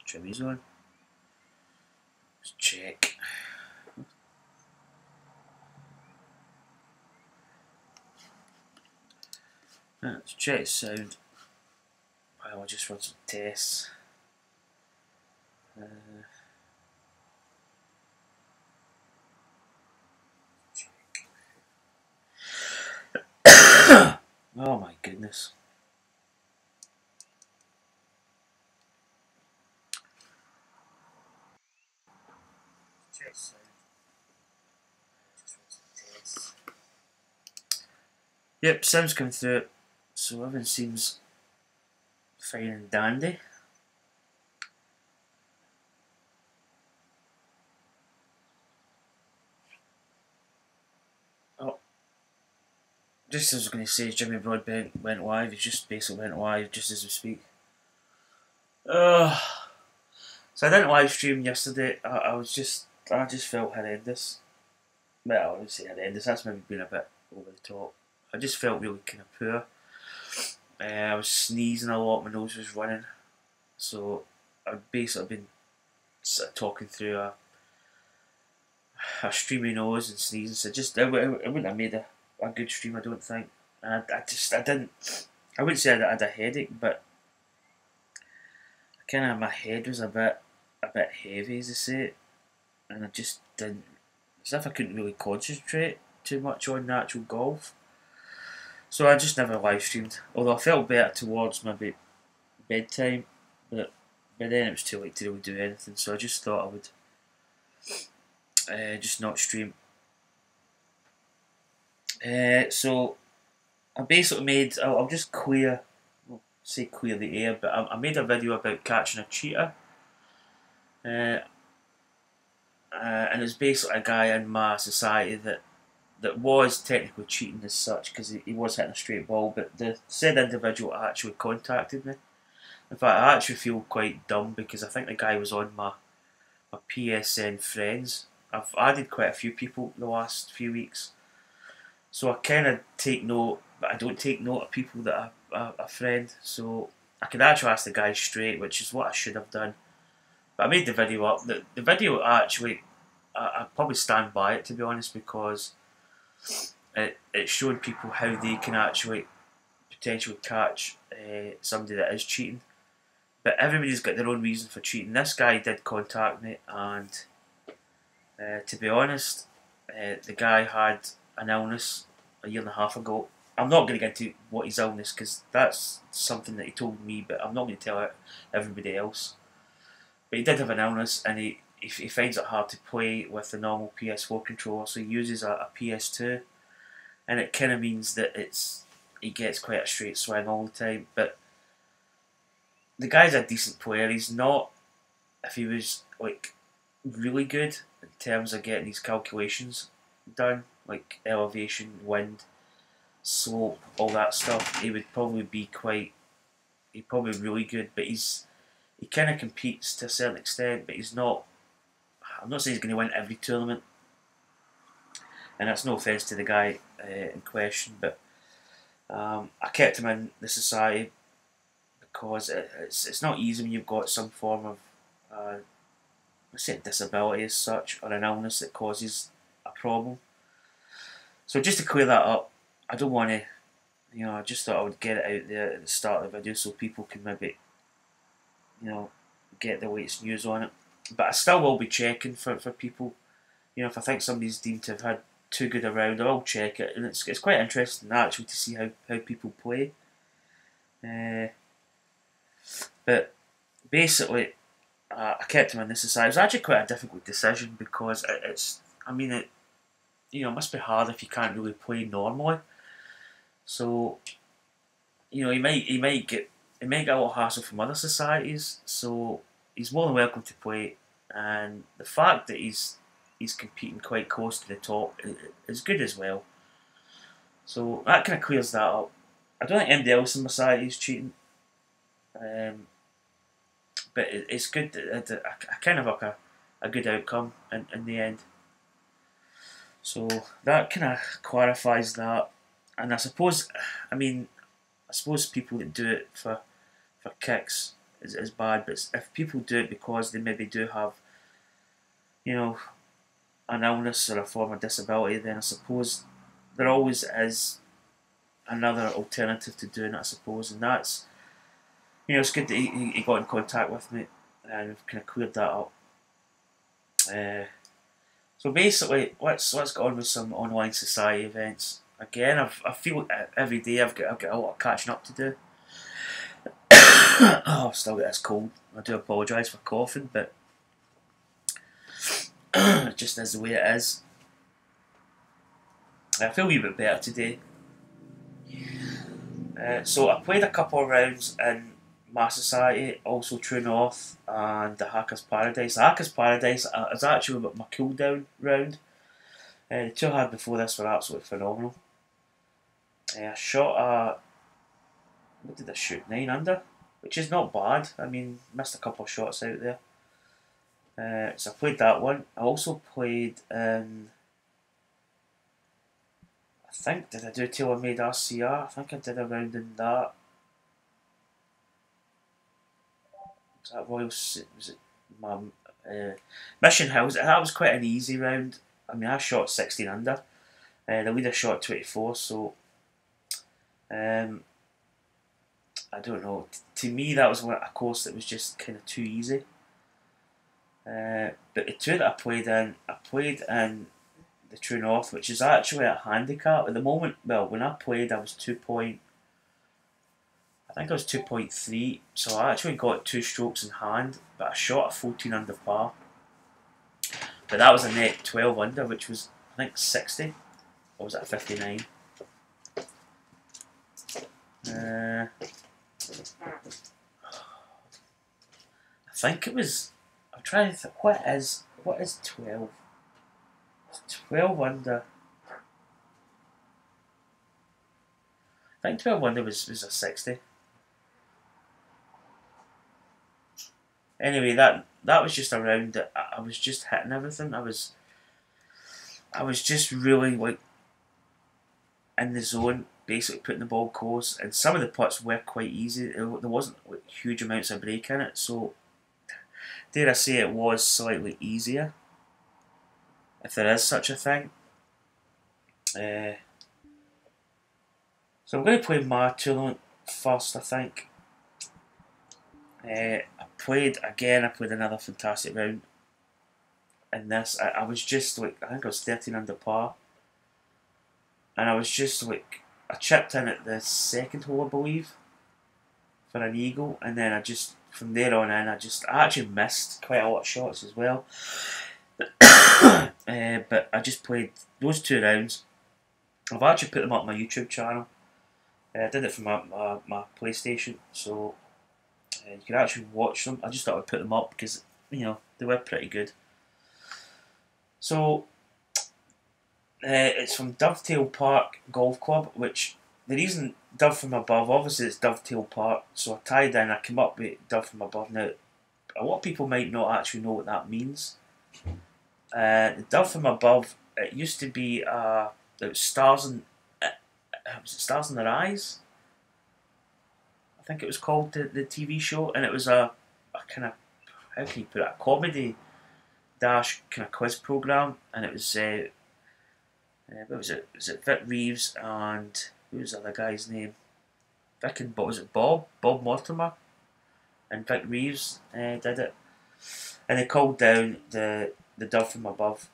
Jimmy's on. Let's check. Let's check sound. I'll just run some tests. Oh my goodness. Check sound. Just run some tests. Yep, sound's coming through it. So everything seems fine and dandy. Oh, just as I was going to say, Jimmy Broadbent went live. He just basically went live just as we speak. So I didn't live stream yesterday. I just felt horrendous. Well, I wouldn't say horrendous. That's maybe been a bit over the top. I just felt really kind of poor. I was sneezing a lot. My nose was running. So I've basically been sort of talking through a streamy nose and sneezing. So it wouldn't have made a good stream, I don't think. And I didn't. I wouldn't say I had a headache, but kind of my head was a bit heavy, as I say it, and I just didn't. As if I couldn't really concentrate too much on the actual golf. So I just never live streamed. Although I felt better towards maybe bedtime, but by then it was too late to really do anything. So I just thought I would just not stream. So I basically made. I'll just clear. Well, say clear the air, but I made a video about catching a cheetah. And it's basically a guy in my society that was technically cheating as such because he was hitting a straight ball, but the said individual actually contacted me. In fact, I actually feel quite dumb because I think the guy was on my PSN friends. I've added quite a few people the last few weeks, so I kind of take note, but I don't take note of people that are a friend. So I could actually ask the guy straight, which is what I should have done. But I made the video up. The video actually, I probably stand by it, to be honest, because it showed people how they can actually potentially catch somebody that is cheating. But everybody's got their own reason for cheating. This guy did contact me, and to be honest, the guy had an illness a year and a half ago. I'm not going to get into what his illness because that's something that he told me, but I'm not going to tell everybody else. But he did have an illness, and he finds it hard to play with the normal PS4 controller, so he uses a PS2, and it kind of means that he gets quite a straight swing all the time. But the guy's a decent player. He's not, if he was like really good in terms of getting these calculations done, like elevation, wind, slope, all that stuff, he would probably be he'd probably be really good, but he kind of competes to a certain extent, but he's not. I'm not saying he's going to win every tournament, and that's no offence to the guy in question, but I kept him in the society because it's not easy when you've got some form of let's say a disability as such, or an illness that causes a problem. So just to clear that up, I don't want to, I just thought I would get it out there at the start of the video so people can maybe, get the latest news on it. But I still will be checking for people. If I think somebody's deemed to have had too good a round, I'll check it, and it's quite interesting actually to see how people play. But basically, I kept him on this side. It was actually quite a difficult decision because it must be hard if you can't really play normally. So, he might get a little hassle from other societies. So he's more than welcome to play, and the fact that he's competing quite close to the top is good as well. So that kind of clears that up. I don't think anybody else in my society is cheating, but it's good that I kind of like a good outcome in the end. So that kind of clarifies that, and I suppose people that do it for kicks is bad. But if people do it because they maybe do have, you know, an illness or a form of disability, then I suppose there always is another alternative to doing it, I suppose, and that's, you know, it's good that he got in contact with me and we've kind of cleared that up. So basically, let's get on with some online society events. Again, I feel every day I've got a lot of catching up to do. Oh, I've still got this cold. I do apologise for coughing, but it just is the way it is. I feel a wee bit better today. So I played a couple of rounds in My Society, also True North, and the Hackers Paradise. The Hackers Paradise is actually my cooldown round. The two I had before this were absolutely phenomenal. I shot a, what did I shoot? 9 under, which is not bad. I mean, missed a couple of shots out there. So I played that one. I also played in, I think, did I do Tailor-Made RCR? I think I did a round in that. Was that Royal? Was it my Mission Hills? That was quite an easy round. I mean, I shot 16 under. The leader shot 24, so I don't know. To me, that was a course that was just kind of too easy. But the two that I played in the True North, which is actually a handicap at the moment. Well, when I played, I was 2.3, so I actually got 2 strokes in hand, but I shot a 14 under par. But that was a net 12 under, which was, I think, 60, or was it 59? I think it was. I'm trying to think. What is 12? It's 12 under. I think 12 under was a 60. Anyway, that was just a round that I was just hitting everything. I was just really like in the zone, basically putting the ball close, and some of the putts were quite easy. There wasn't like huge amounts of break in it, so dare I say it was slightly easier, if there is such a thing. So I'm going to play my tournament first, I think. I played another fantastic round in this. I was just like, I think I was 13 under par, and I was just like, I chipped in at the second hole, I believe, for an eagle, and then from there on in, I actually missed quite a lot of shots as well. But I just played those 2 rounds. I've actually put them up on my YouTube channel. I did it from my PlayStation, so you can actually watch them. I just thought I'd put them up because, you know, they were pretty good. So it's from Dovetail Park Golf Club, which the reason Dove from Above, obviously it's Dovetail Park, so I tied in, I came up with Dove from Above. Now, a lot of people might not actually know what that means. The Dove from Above, it used to be it was Stars in Their Eyes? I think it was called the TV show, and it was a kind of, how can you put it, a comedy dash kind of quiz program, and it was what was it? Was it Vic Reeves and who was the other guy's name? Vic and was it Bob Mortimer and Vic Reeves did it, and they called down the Dove from Above,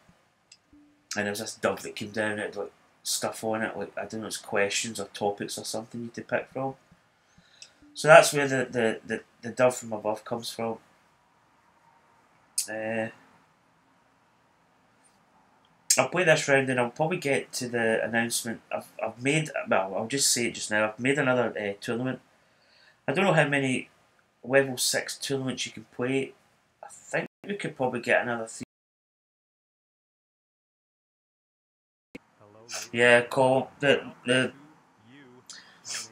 and there was this dove that came down. It had like stuff on it, like I don't know, it's questions or topics or something you had to pick from. So that's where the Dove from Above comes from. I'll play this round and I'll probably get to the announcement. I've made, well, I'll just say it just now, I've made another tournament. I don't know how many level 6 tournaments you can play. I think we could probably get another 3. Yeah, call the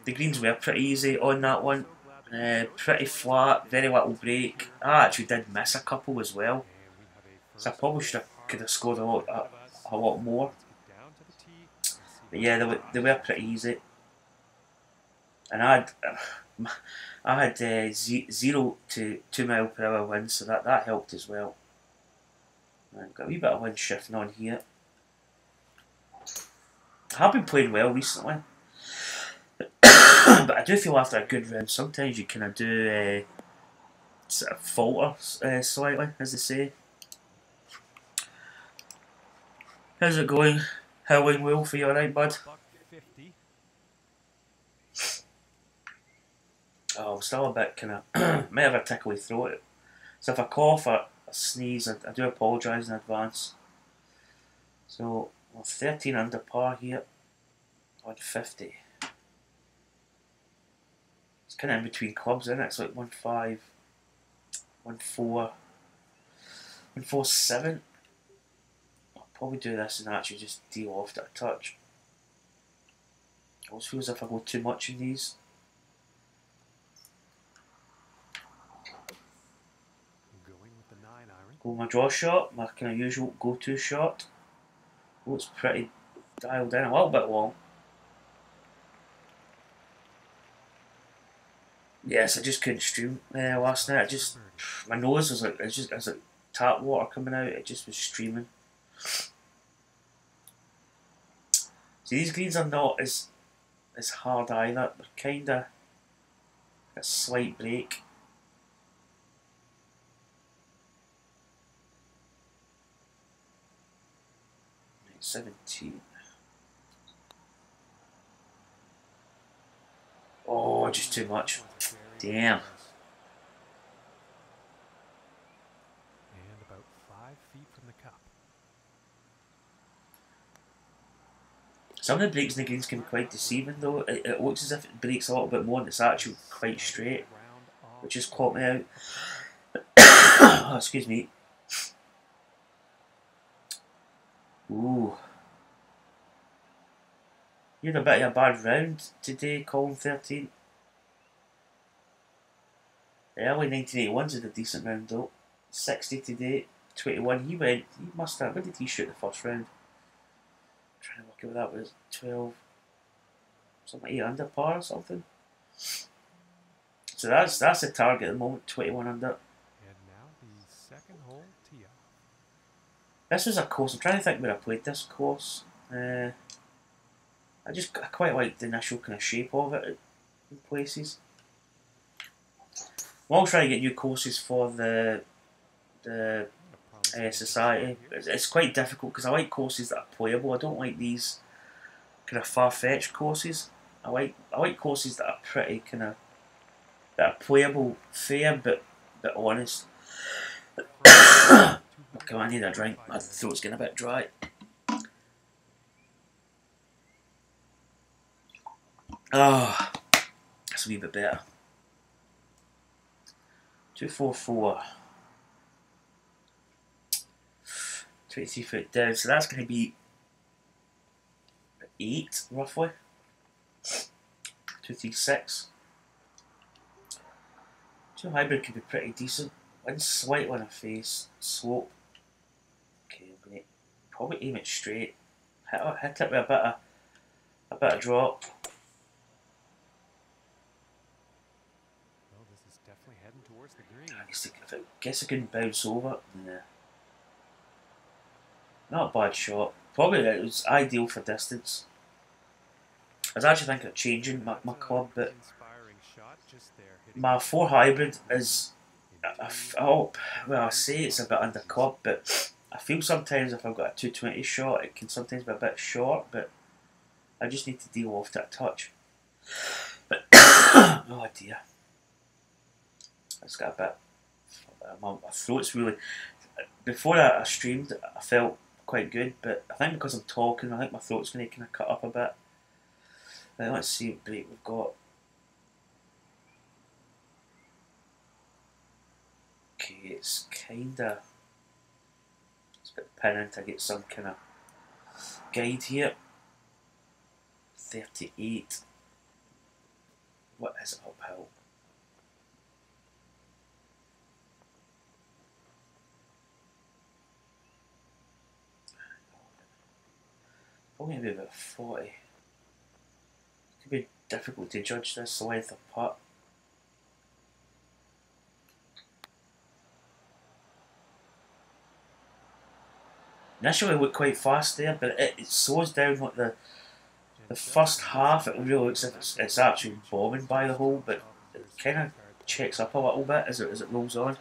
greens were pretty easy on that one. Pretty flat, very little break. I actually did miss a couple as well, so I probably could have scored a lot more. But yeah, they were pretty easy. And I had 0 to 2 mile per hour wind, so that helped as well. I've got a wee bit of wind shifting on here. I have been playing well recently, but I do feel after a good round, sometimes you kind of do sort of falter slightly, as they say. How's it going? Howling Wolf, are you alright, bud? Oh, I'm still a bit kind of may have a tickly throat. So if I cough or sneeze, I do apologise in advance. So we're 13 under par here on 50. It's kind of in between clubs, isn't it? It's like 1-5, 1-4, 1-4-7. I'll probably do this and actually just deal off it a touch. It always feels as if I go too much in these. Go my draw shot, my kind of usual go-to shot. Oh, it's pretty dialed in, a little bit long. Yes, I just couldn't stream last night. My nose was like, it was like tap water coming out. It just was streaming. See, these greens are not as hard either. They're kind of a slight break. 17. Oh, just too much. Damn. And about 5 feet from the cup. Some of the breaks in the greens can be quite deceiving though. It looks as if it breaks a little bit more and it's actually quite straight, which just caught me out. Oh, excuse me. Ooh. You had a bit of a bad round today, Colin 13. The early 1981s had a decent round though. 60 today, 21. He must have, when did he shoot the first round? I'm trying to work out what that was. 12, something 8 under par or something. So that's the target at the moment, 21 under. And now the second hole tee off. This was a course, I'm trying to think where I played this course. I quite like the initial kind of shape of it in places. I'm always trying to get new courses for the society. It's quite difficult because I like courses that are playable. I don't like these kind of far-fetched courses. I like courses that are pretty kind of that are playable, fair but honest. Okay, I need a drink. My throat's getting a bit dry. Oh, that's a wee bit better. 244. 23 foot down, so that's going to be 8 roughly. 236. 2 hybrid could be pretty decent. Wind slightly on a face, slope. Okay, I'm going to probably aim it straight. Hit it with a bit of drop. Well, this is definitely heading towards the green. I guess I can bounce over. Yeah. Not a bad shot. Probably it was ideal for distance. I was actually thinking of changing my club, but my 4 hybrid is. I say it's a bit under club, but I feel sometimes if I've got a 220 shot, it can sometimes be a bit short, but I just need to deal off that touch. But oh dear, it's got a bit. My throat's really. Before I streamed, I felt quite good, but I think because I'm talking, I think my throat's going to kind of cut up a bit. Let's see what break we've got. Okay, it's kinda. Let's put the pin in to get some kind of guide here. 38. What is it uphill? Probably maybe about 40. It could be difficult to judge this, the length of putt. initially looked quite fast there, but it slows down like the first half. It really looks as if it's actually bombing by the hole, but it kind of checks up a little bit as it rolls on.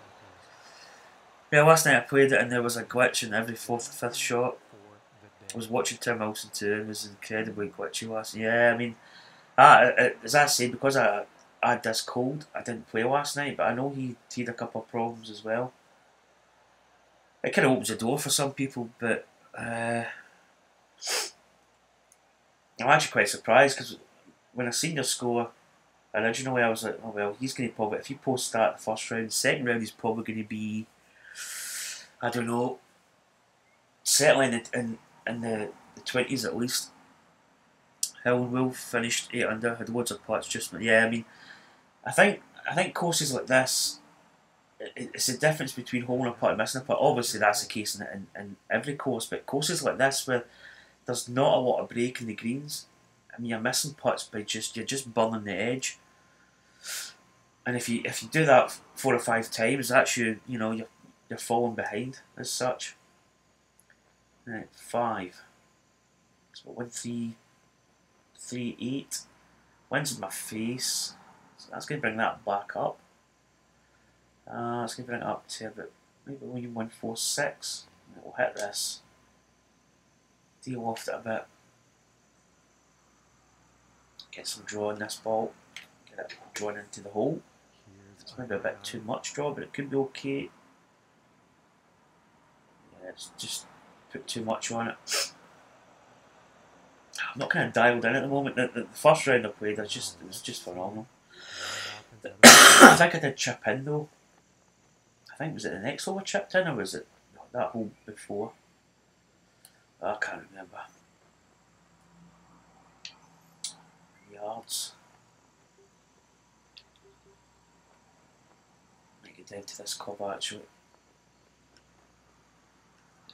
Yeah, last night I played it and there was a glitch in every fourth or fifth shot. I was watching Tim Wilson too, and it was incredibly glitchy last night. Yeah, I mean, as I say, because I had this cold, I didn't play last night, but I know he had a couple of problems as well. It kind of opens the door for some people, but I'm actually quite surprised because when I seen your score originally, I was like, oh well, he's going to probably, if he posts that the first round, the second round he's probably going to be, I don't know, certainly in the 20s at least. Hill and Wolf finished 8 under, had loads of putts. Just yeah, I mean, I think courses like this, it's the difference between holding a putt and missing a putt. Obviously, that's the case in every course, but courses like this where there's not a lot of break in the greens, I mean, you're missing putts by you're just burning the edge. And if you do that 4 or 5 times, that's you're falling behind as such. Right, 5. So 1 3 3 8. Wind's in my face. So that's going to bring that back up. That's going to bring it up to about maybe 1 4 6. We'll hit this. Deal off it a bit. Get some draw on this ball. Get it drawn into the hole. It's maybe a bit too much draw, but it could be okay. Yeah, it's just put too much on it. I'm not kind of dialed in at the moment. The first round I played, it was just phenomenal. I think I did chip in though. I think was it the next hole I chipped in, or was it that hole before? I can't remember. Yards. Might get down to this club actually.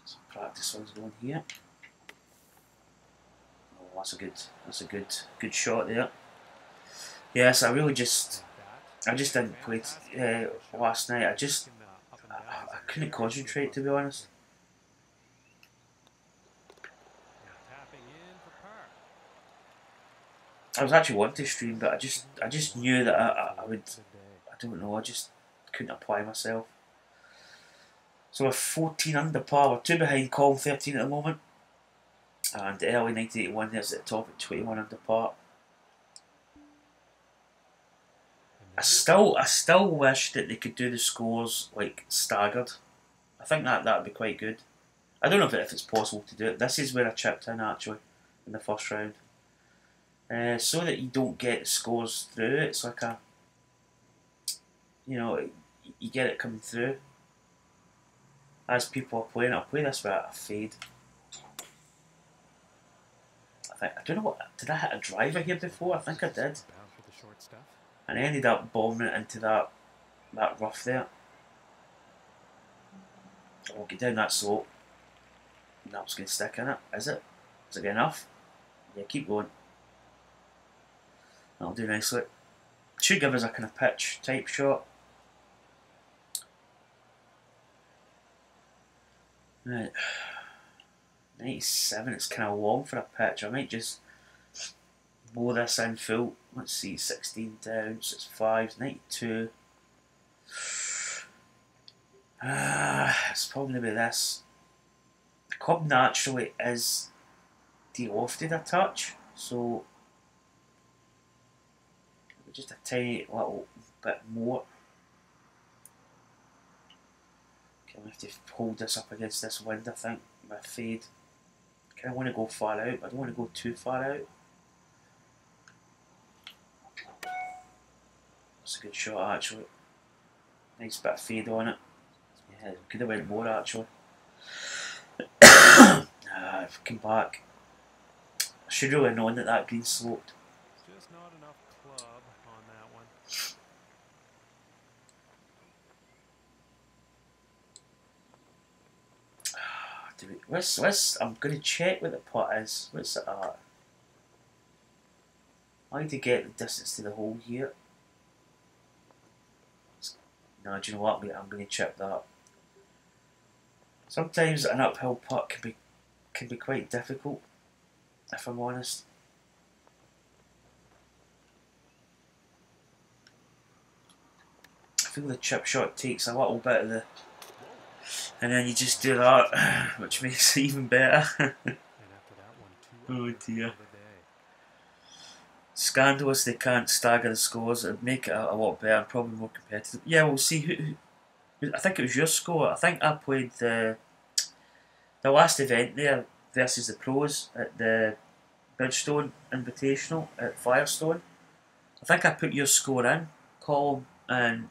Some practice ones going here. Oh, that's a good shot there. Yes, I just didn't play last night. I couldn't concentrate, to be honest. I was actually wanting to stream, but I just knew that I would. I don't know. I just couldn't apply myself. So we're 14 under par. We're 2 behind column 13 at the moment, and early 1981 there's at the top at 21 under par. I still wish that they could do the scores like staggered. I think that'd be quite good. I don't know if it's possible to do it. This is where I chipped in actually in the first round, so that you don't get the scores through. It's like you get it coming through as people are playing. I'll play this with a fade. I don't know what, did I hit a driver here before? I think I did. And I ended up bombing it into that rough there. I'll get down that slope. That's going to stick in it. Is it? Is it good enough? Yeah, keep going. That'll do nicely. Should give us a kind of pitch type shot. Right. 97, it's kind of long for a pitch. I might just blow this in full. Let's see, 16 down, so it's 5, 92. It's probably going to be this. The club naturally is de-lofted a touch, so just a tiny little bit more. Okay, I have to hold this up against this wind, I think, my fade. I kind of want to go far out, but I don't want to go too far out. That's a good shot actually. Nice bit of fade on it. Yeah, could have went more actually. I've come back. I should really have known that green sloped. Just not enough club on that one. I'm going to check what the putt is. What's it at? I need to get the distance to the hole here. No, do you know what? I'm going to chip that. Sometimes an uphill putt can be quite difficult, if I'm honest. I feel the chip shot takes a little bit of the, and then you just do that, which makes it even better. And after that one, 2 Oh under dear. for the day. Scandalous they can't stagger the scores. It'd make it a lot better and probably more competitive. Yeah, we'll see who. I think it was your score. I think I played the last event there versus the pros at the Bridgestone Invitational at Firestone. I think I put your score in, Colin, and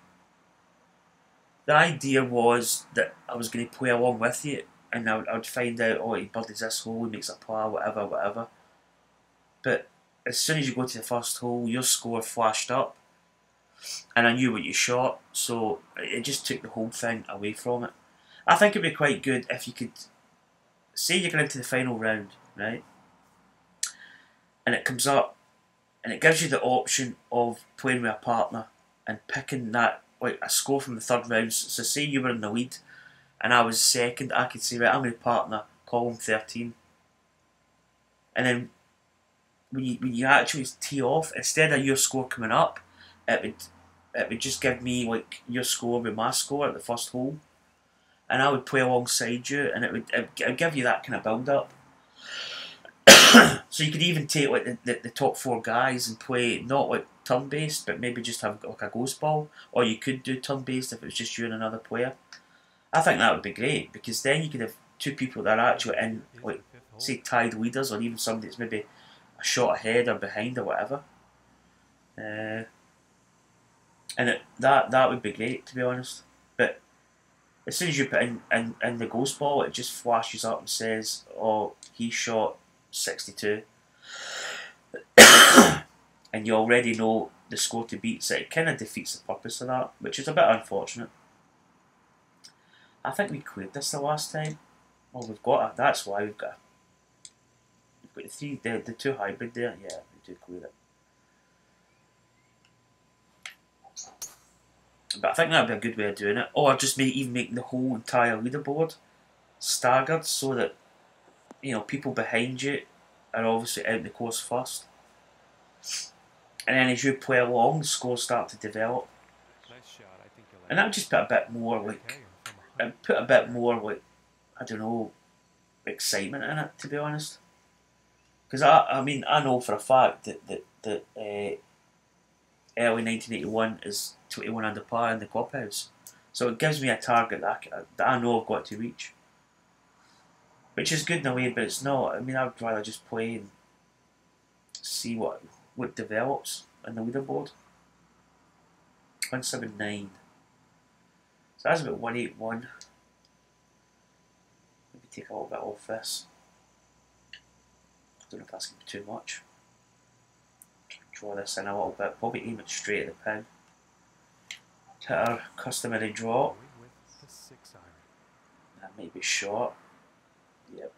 the idea was that I was going to play along with you, and I would find out, oh, he birdies this hole, he makes a par, whatever, whatever. But as soon as you go to the first hole, your score flashed up, and I knew what you shot, so it just took the whole thing away from it. I think it'd be quite good if you could say you get into the final round, right? And it comes up, and it gives you the option of playing with a partner and picking that, like a score from the third round. So say you were in the lead and I was second, I could say, right, I'm with partner, column 13. And then when you actually tee off, instead of your score coming up, it would just give me like your score with my score at the first hole, and I would play alongside you, and it would give you that kind of build up. So you could even take like the top 4 guys and play not like turn based, but maybe just have like a ghost ball, or you could do turn based if it was just you and another player. I think that would be great, because then you could have 2 people that are actually in, like, say, tied leaders, or even somebody that's maybe a shot ahead or behind or whatever. And that would be great, to be honest. But as soon as you put in the ghost ball, it just flashes up and says, oh, he shot 62. And you already know the score to beat, so it kind of defeats the purpose of that, which is a bit unfortunate. I think we cleared this the last time. Well, we've got it. That's why we've got the 2 hybrid there. Yeah, we do clear it. But I think that would be a good way of doing it. Or just even make the whole entire leaderboard staggered, so that, you know, people behind you are obviously out the course first. And then as you play along, the scores start to develop. Nice shot. I think you'll And that would just put a bit more, like, I don't know, excitement in it, to be honest. Because I mean, I know for a fact that early 1981 is 21 under par in the clubhouse, so it gives me a target that I know I've got to reach, which is good in a way, but it's not. I mean, I'd rather just play and see what develops in the leaderboard. 179. So that's about 181. Maybe take a little bit off this. I don't know if that's going to be too much. Draw this in a little bit. Probably aim it straight at the pin. Hit our customary draw. That might be short. Yep.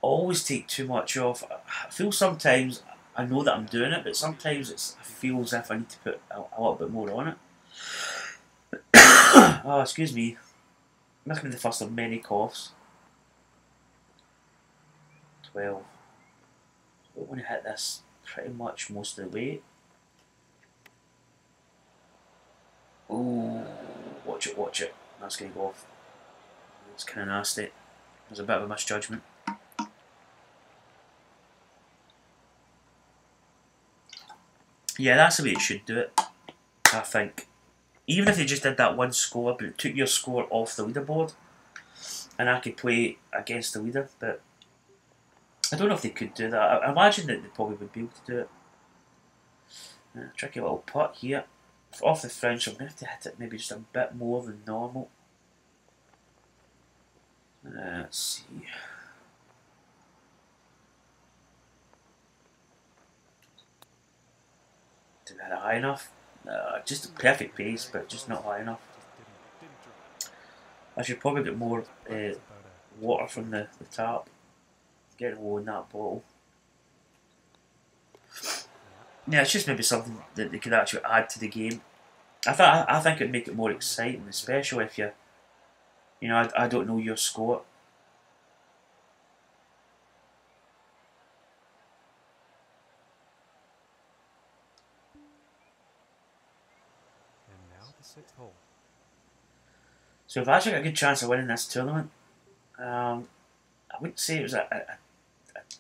Always take too much off. I feel sometimes, I know that I'm doing it, but sometimes I feel as if I need to put a little bit more on it. Oh, excuse me. This will be the first of many coughs. 12. So we want to hit this pretty much most of the way. Ooh, watch it, watch it. That's going to go off. It's kind of nasty. There's a bit of a misjudgment. Yeah, that's the way it should do it, I think. Even if they just did that one score, but it took your score off the leaderboard, and I could play against the leader, but I don't know if they could do that. I imagine that they probably would be able to do it. Tricky little putt here. Off the French, I'm going to have to hit it maybe just a bit more than normal. Let's see. Did I hit it high enough? Just a perfect pace, but just not high enough. I should probably get more water from the tap. Get low in that bottle. Yeah, it's just maybe something that they could actually add to the game. I think it'd make it more exciting, especially if you You know, I don't know your score. And now the 6th hole. So we've actually got a good chance of winning this tournament. I wouldn't say it was a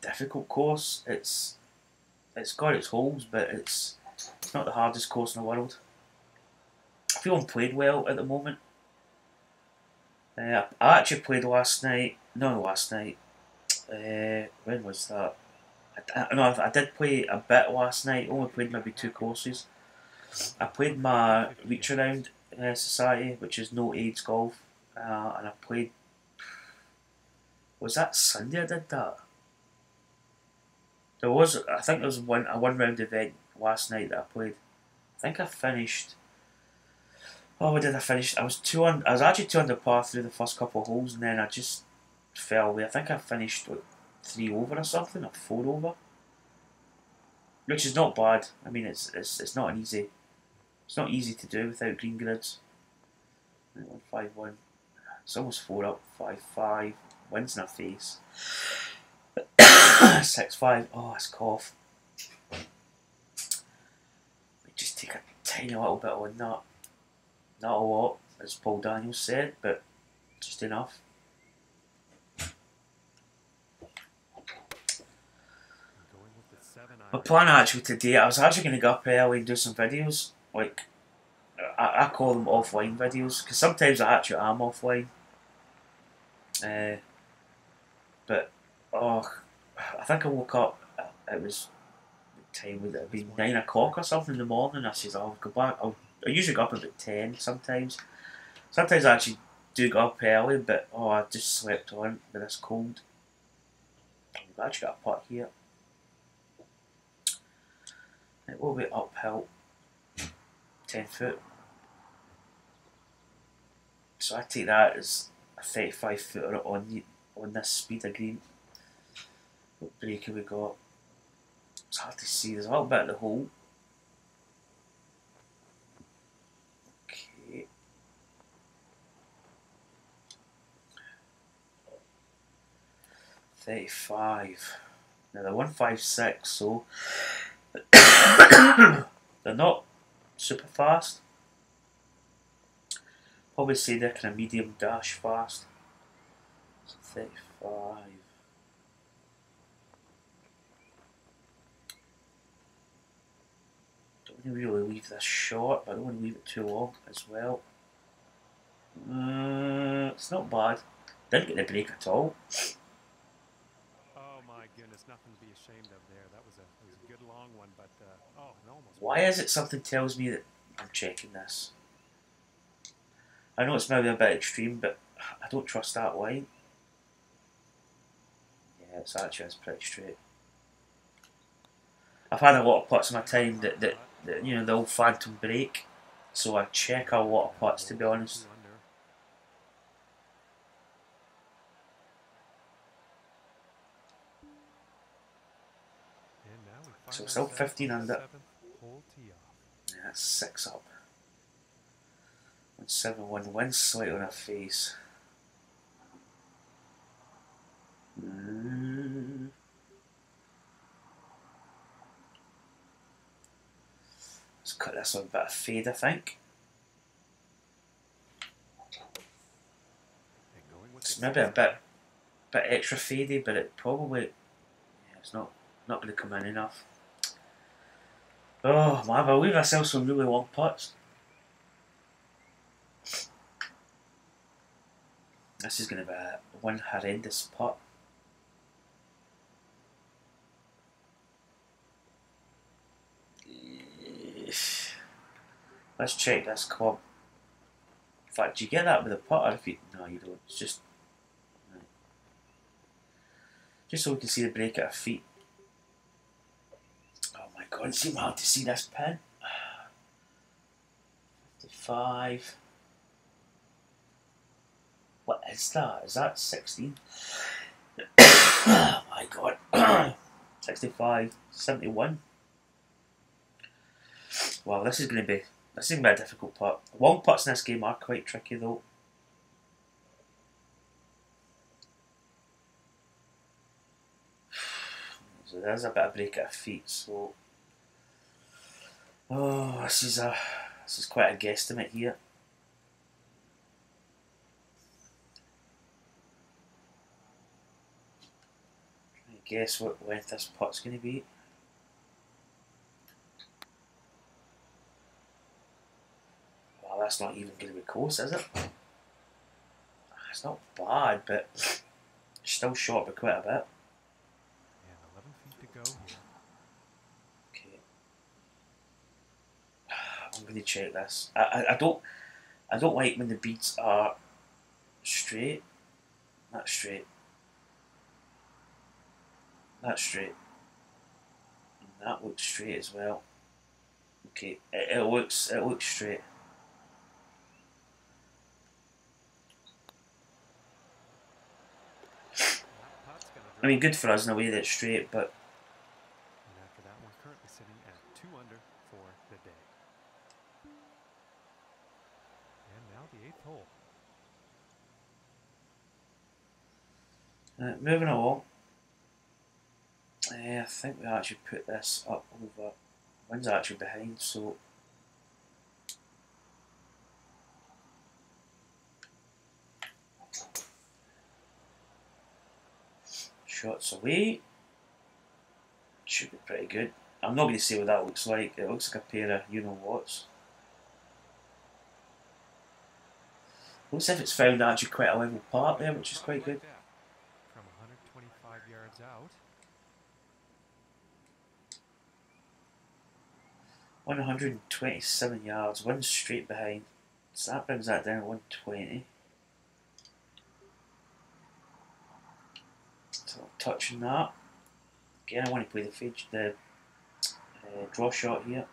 difficult course. It's got its holes, but it's not the hardest course in the world. I feel I'm playing well at the moment. I actually played last night. No, last night. When was that? I did play a bit last night. Only played maybe 2 courses. I played my reach around society, which is no AIDS golf, and I played. Was that Sunday? I did that. I think there was a 1 round event last night that I played. I think I finished. Oh, what did I finish? I was I was actually 2 under par through the first couple of holes, and then I just fell away. I think I finished like 3 over or something, or 4 over, which is not bad. I mean, it's not an easy. It's not easy to do without green grids. 1-5-1. It's almost 4 up. 5-5. Wins in our face. 6-5. Oh, that's cough. We just take a tiny little bit on that. Not a lot, as Paul Daniels said, but just enough. My plan actually today, I was actually going to go up early and do some videos. Like, I call them offline videos, because sometimes I actually am offline. But, oh, I think I woke up, it was, what time would it have been, 9 o'clock or something in the morning. I said, I'll go back. I usually go up about 10 sometimes. Sometimes I actually do go up early, but I just slept on with this cold. I've actually got a putt here. It will be uphill, 10 foot. So I take that as a 35 footer on this speed of green. What break have we got? It's hard to see, there's a little bit of the hole. Okay. $35. Now they're 156, so they're not super fast. Probably say they're kind of medium dash fast. So 35. Don't want to really leave this short, but I don't want to leave it too long as well. It's not bad. Didn't get the break at all. Oh my goodness, nothing to be ashamed of there. That was a good long one, but it almost. Why is it something tells me that I'm checking this? I know it's maybe a bit extreme, but I don't trust that line. Yeah, it's pretty straight. I've had a lot of putts in my time that you know, the old phantom break, so I check a lot of putts, to be honest. So it's still 15 under. Yeah, that's 6 up. 171, wind slight on her face. Let's cut this one a bit of fade, I think. It's maybe a bit extra fadey, but it probably, it's not going to come in enough. Oh man, we'll leave ourselves some really long putts. This is going to be one horrendous putt. Let's check this club. In fact, do you get that with a putter? No, you don't. It's just so we can see the break at our feet. Oh my god, it seems hard to see this pin. 55. What is that? Is that 16? Oh my god. 65. 71. Wow, this is going to be a difficult putt. Long putts in this game are quite tricky though. So there's a bit of break at her feet. So, oh, this is quite a guesstimate here. Trying to guess what length this putt's going to be. Well, that's not even going to be close, is it? It's not bad, but still short by quite a bit. And 11 feet to go here. Okay. I'm going to check this. I don't like when the beads are straight. That's straight. That's straight. And that looks straight as well. Okay, it looks straight. I mean, good for us in a way that it's straight, but. And after that, we're currently sitting at 2 under for the day. And now the 8th hole. Moving along. I think we actually put this up over. Wind's actually behind, so. Shots away. Should be pretty good. I'm not going to say what that looks like. It looks like a pair of you-know-whats. Looks as if it's found actually quite a level part there, which is quite good. From 125 yards out. 127 yards, one straight behind. So that brings that down to 120. So I'm touching that. Again, I want to play the draw shot here.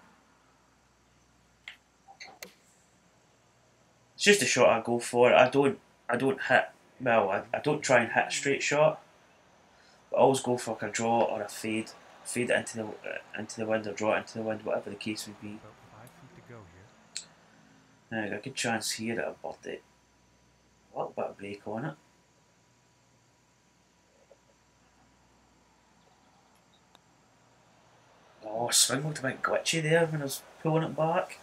It's just a shot I go for. I don't hit. Well, I don't try and hit a straight shot. But I always go for like a draw or a fade. Fade it into the wind or draw it into the wind, whatever the case would be. About 5 feet to go here. Now I got a good chance here at a birdie. A little bit of break on it. Oh, swing looked a bit glitchy there when I was pulling it back.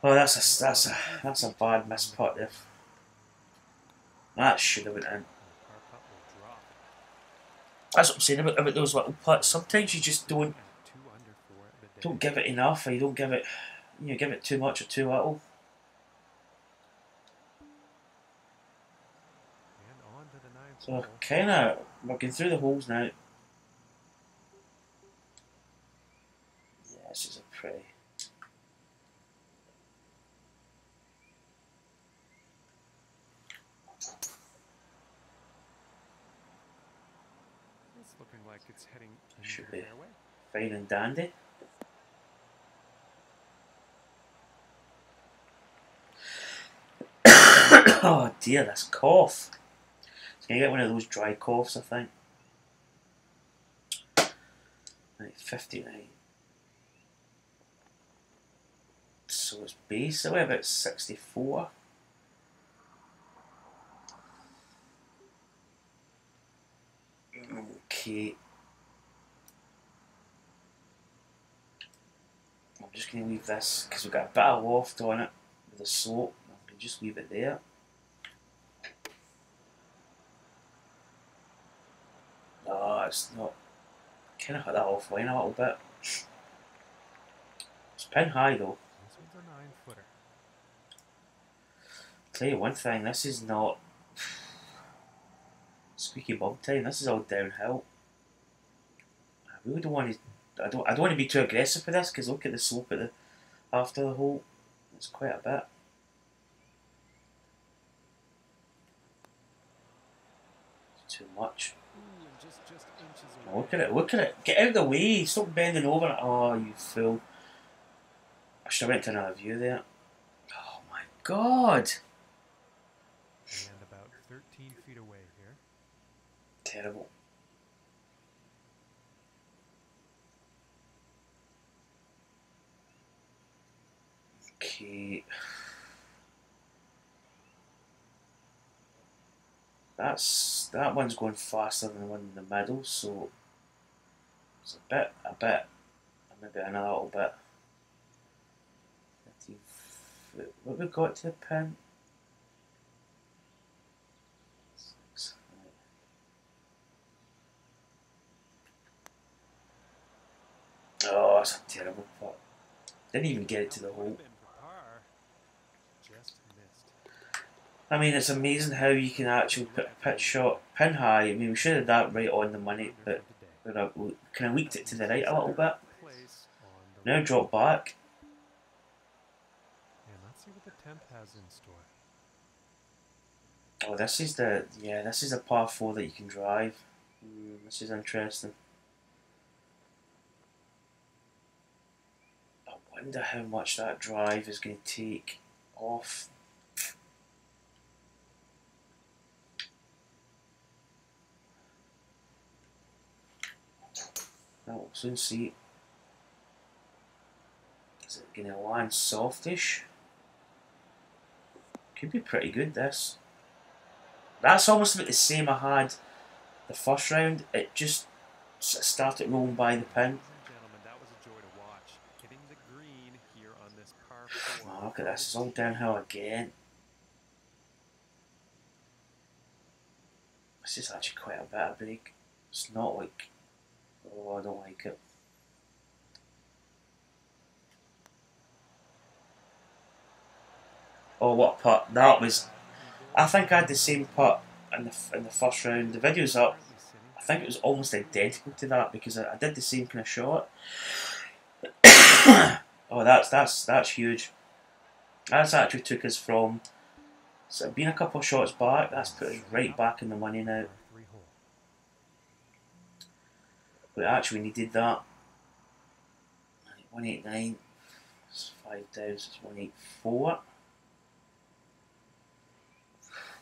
Oh, that's a bad miss putt there. That should have went in. That's what I'm saying about those little putts. Sometimes you just don't give it enough, or you don't give it, give it too much or too little. So kind of working through the holes now. Yeah, this is a pretty. It's looking like it's heading into Should the be fairway. fine and dandy. Oh dear, this cough. It's gonna get one of those dry coughs, I think. Right, 59. So it's basically about 64. Okay. I'm just going to leave this because we've got a bit of loft on it with a slope. I'm going to just leave it there. No, it's not. Kind of hit that offline a little bit. It's pin high though. This one's a 9-footer. Tell you one thing, this is not squeaky bum time. This is all downhill. I really don't want to. I don't want to be too aggressive with this because look at the slope at the after the hole. It's quite a bit. It's too much. Just inches Oh, away. look at it! Look at it! Get out of the way! Stop bending over! Oh, you fool! I should have went to another view there. Oh my god! And about 13 feet away here. Terrible. Okay. That one's going faster than the one in the middle, so It's a bit, maybe another little bit. 15 foot. What we got to the pin? 6. Right. Oh, that's a terrible putt. Didn't even get it to the hole. I mean, it's amazing how you can actually put a pitch shot pin high. I mean, we should have that right on the money, but we kind of leaked it to the right a little bit. Now drop back. And let's see what the 10th has in store. Oh, this is the par 4 that you can drive. This is interesting. I wonder how much that drive is going to take off. Well, we'll soon see. Is it going to land softish? Could be pretty good, this. That's almost about the same I had the first round. It just started rolling by the pin. Oh, look at this, it's all downhill again. This is actually quite a bit of break. It's not like, oh, I don't like it. Oh, what a putt. That was, I think I had the same putt in the first round. The video's up. I think it was almost identical to that because I did the same kind of shot. Oh, that's huge. That's actually took us from, so being a couple of shots back, that's put us right back in the money now. We actually needed that. 189, it's 5 down, so it's 184.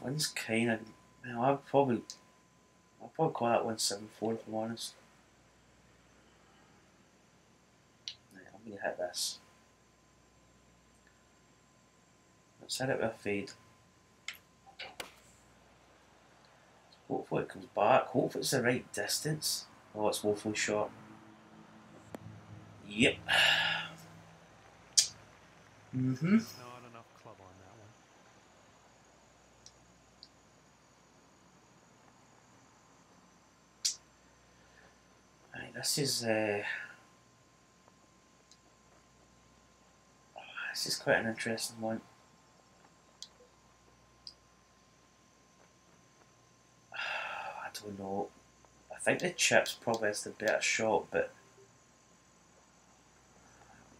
One's kind of, well, I'll probably call that 174 if I'm honest. Right, I'm going to hit this. Let's hit it with a fade. Hopefully it comes back. Hopefully it's the right distance. Oh, it's woefully short. Yep. Not enough club on that one. Right, this is quite an interesting one. I don't know. I think the chip's probably is the better shot, but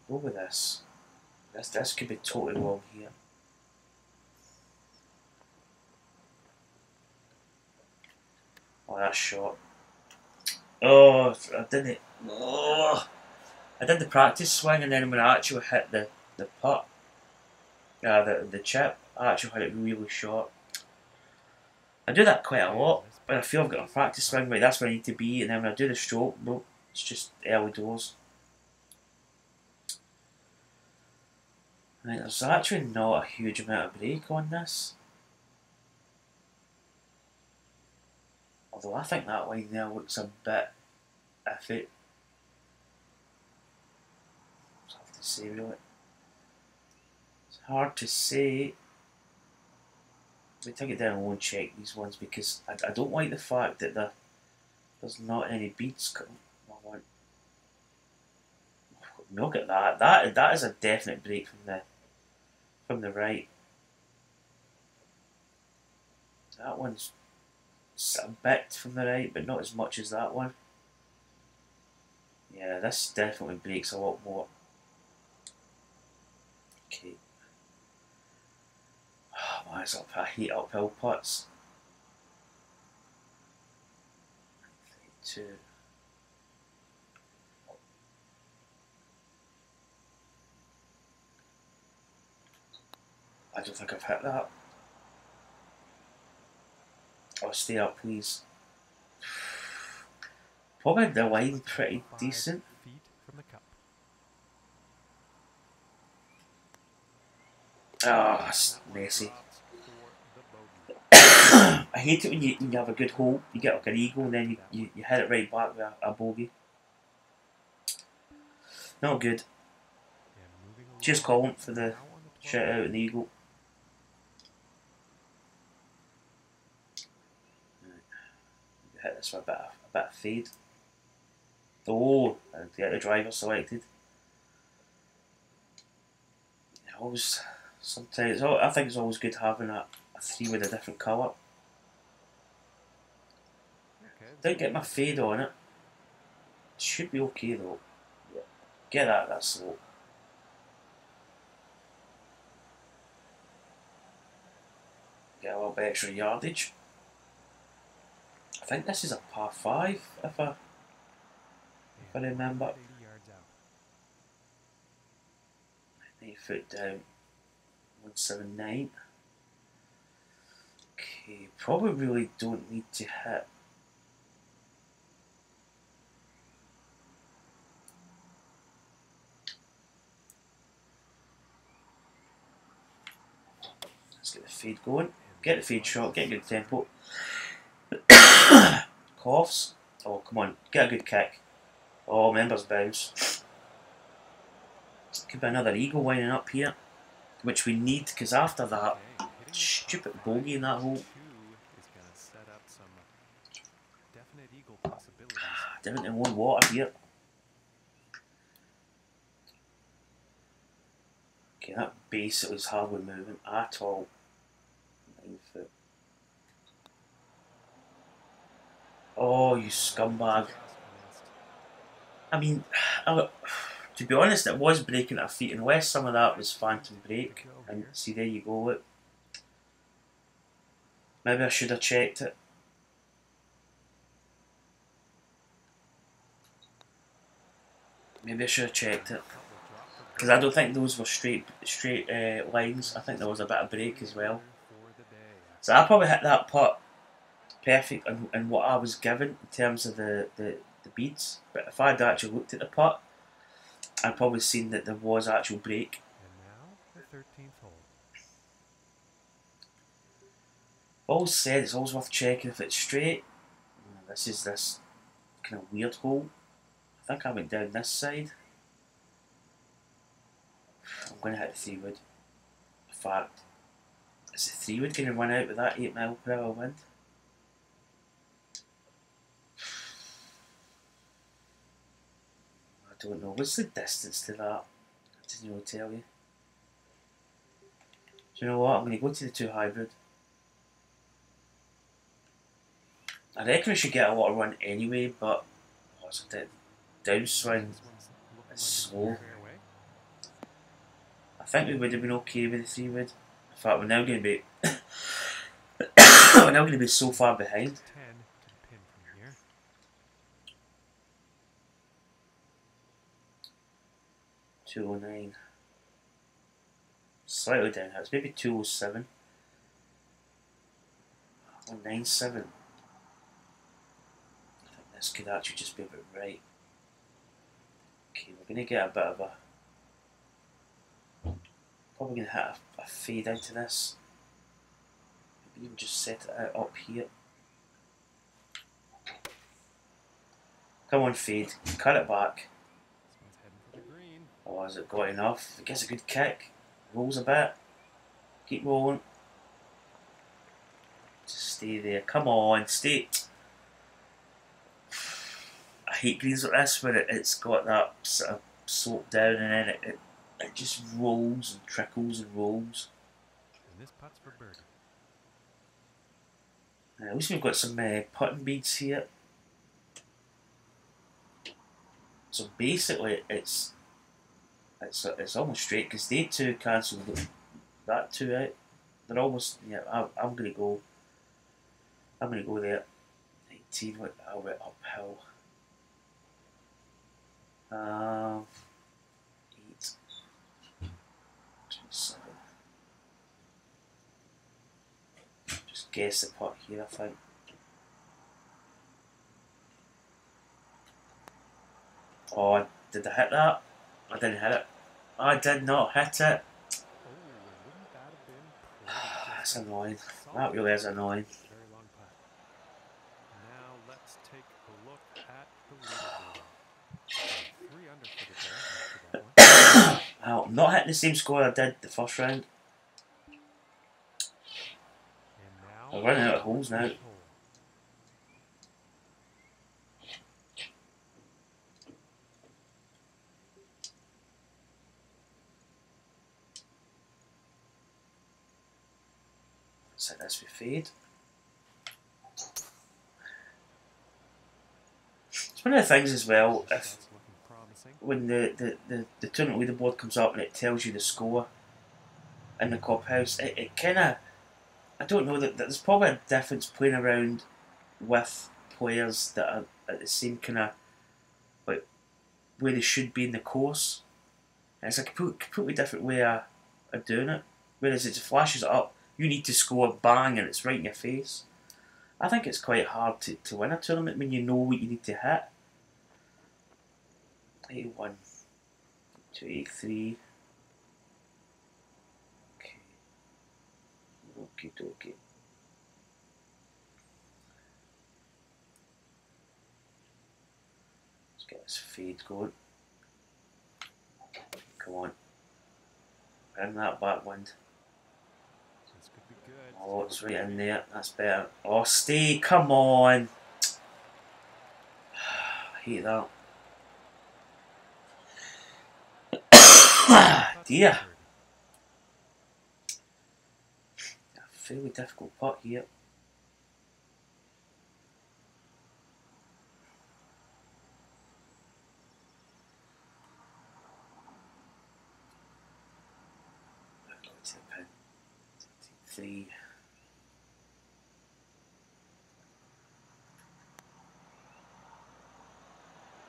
go with this. This could be totally wrong here. Oh, that shot. Oh, I didn't. Oh, I did the practice swing, and then when I actually hit the putt, the chip, I actually hit it really short. I do that quite a lot. When I feel I've got a practice swing, right, that's where I need to be, and then when I do the stroke, well, it's just early doors. Right, there's actually not a huge amount of break on this. Although I think that line there looks a bit iffy. I have to say, really. It's hard to say. We take it down and won't check these ones because I don't like the fact that there's not any beads coming. Look at that. That is a definite break from the right. That one's a bit from the right, but not as much as that one. Yeah, this definitely breaks a lot more. Okay. Oh man, it's up. I hate uphill putts. 2. I don't think I've hit that. Oh, stay up, please. Probably the line pretty decent. Feet from the cup. Ah, it's messy. I hate it when you have a good hole, you get like an eagle, and then you hit it right back with a bogey. Not good. And moving Cheers, along, Colin, for the now on the 12th. shout out and the eagle. Hit this with a bit of fade. Oh, and get the driver selected. Always, sometimes, I think it's always good having a 3 with a different colour. Okay, Didn't get my fade on it. Should be okay though. Yeah. Get that slope. Get a little bit extra yardage. I think this is a par 5 if I remember. 80 yards out. 8 foot down. 179. Okay, probably really don't need to hit. Let's get the fade going. Get the fade shot, get a good tempo. Coughs. Oh, come on, get a good kick. Oh, members bounce. Could be another eagle winding up here, which we need because after that stupid bogey in that hole. Is going to set up some definite eagle possibilities. Down in one water here. Okay, that basically is hardly moving at all. 9 foot. Oh, you scumbag. I mean, to be honest, it was breaking at her feet, unless some of that was phantom break. And see, there you go. Look. Maybe I should have checked it. Maybe I should have checked it. Because I don't think those were straight lines. I think there was a bit of break as well. So I probably hit that putt perfect in what I was given in terms of the beads. But if I'd actually looked at the putt, I'd probably seen that there was actual break. And now the 13th hole. Always said it's always worth checking if it's straight. This is this kind of weird hole. I think I went down this side. I'm going to hit the 3 wood. In fact, is the 3 wood going to run out with that 8 mile per hour wind? I don't know. What's the distance to that? I didn't really tell you. Do you know what? I'm going to go to the 2 hybrid. I reckon we should get a lot of run anyway, but oh, it's a downswing. It's slow. I think we would have been okay with the 3 wood. In fact, we're now going to be we're now going to be so far behind. 209. Slightly down. It's maybe 207. 197. I think this could actually just be about right. Okay, we're going to get a bit of a. Probably going to hit a fade out of this. Maybe even just set it out up here. Come on, fade. Cut it back. Oh, has it got enough? It gets a good kick. Rolls a bit. Keep rolling. Just stay there. Come on, stay. I hate greens like this where it's got that sort of slope down and then it just rolls and trickles and rolls. And this putt's for birdie. At least we've got some putting beads here. So basically, it's almost straight because they 2 cancelled that 2 out. They're almost I'm gonna go there. 19 with a bit uphill. 8, 27. Just guess the putt here, I think. Oh, did I hit that? I didn't hit it. I did not hit it. That's annoying. That really is annoying. Very long putt. Now let's take a look at the leaderboard. 3 under for the day after Well, I'm not hitting the same score I did the first round. I'm running out of holes now. Set this with fade. It's one of the things as well, if when the tournament leaderboard comes up and it tells you the score in the clubhouse, it kind of, I don't know, that there's probably a difference playing around with players that are at the same kind of, like, where they should be in the course. And it's a completely different way of doing it. Whereas it just flashes it up, you need to score, bang, and it's right in your face. I think it's quite hard to win a tournament when you know what you need to hit. 81, 283. Okay. Okie dokie. Let's get this fade going. Come on. In that backwind. Oh, it's right in there. That's better. Oh, stay. Come on. I hate that. Dear. A fairly difficult putt here. Go to the pin. 3.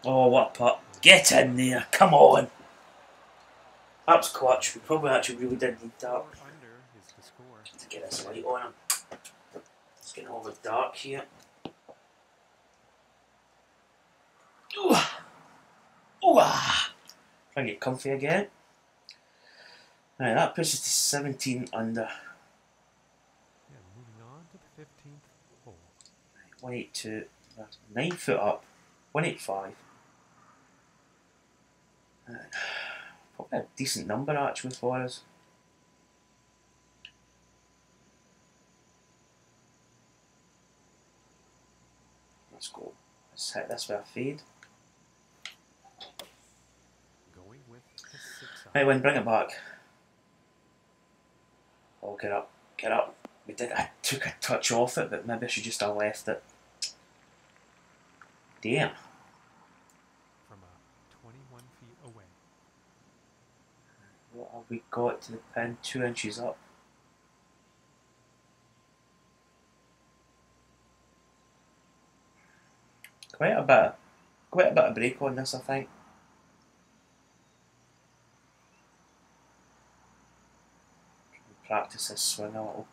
Oh, what a putt. Get in there. Come on. That was clutch. We probably actually really did need that to get this light on him. It's getting all the dark here. Ooh. Ooh. Try and get comfy again. Right, that puts us to 17 under. Yeah, moving on to the 15th hole. 182. That's 9 foot up. 185. Probably a decent number actually for us. Let's go. Let's hit this with a fade. Going with the 6-iron. Right, Win, bring it back. Oh, get up. Get up. I took a touch off it, but maybe I should just have left it. Damn. From 21 feet away. What have we got to the pin? 2 inches up. Quite a bit of break on this, I think. Practice this swing a little.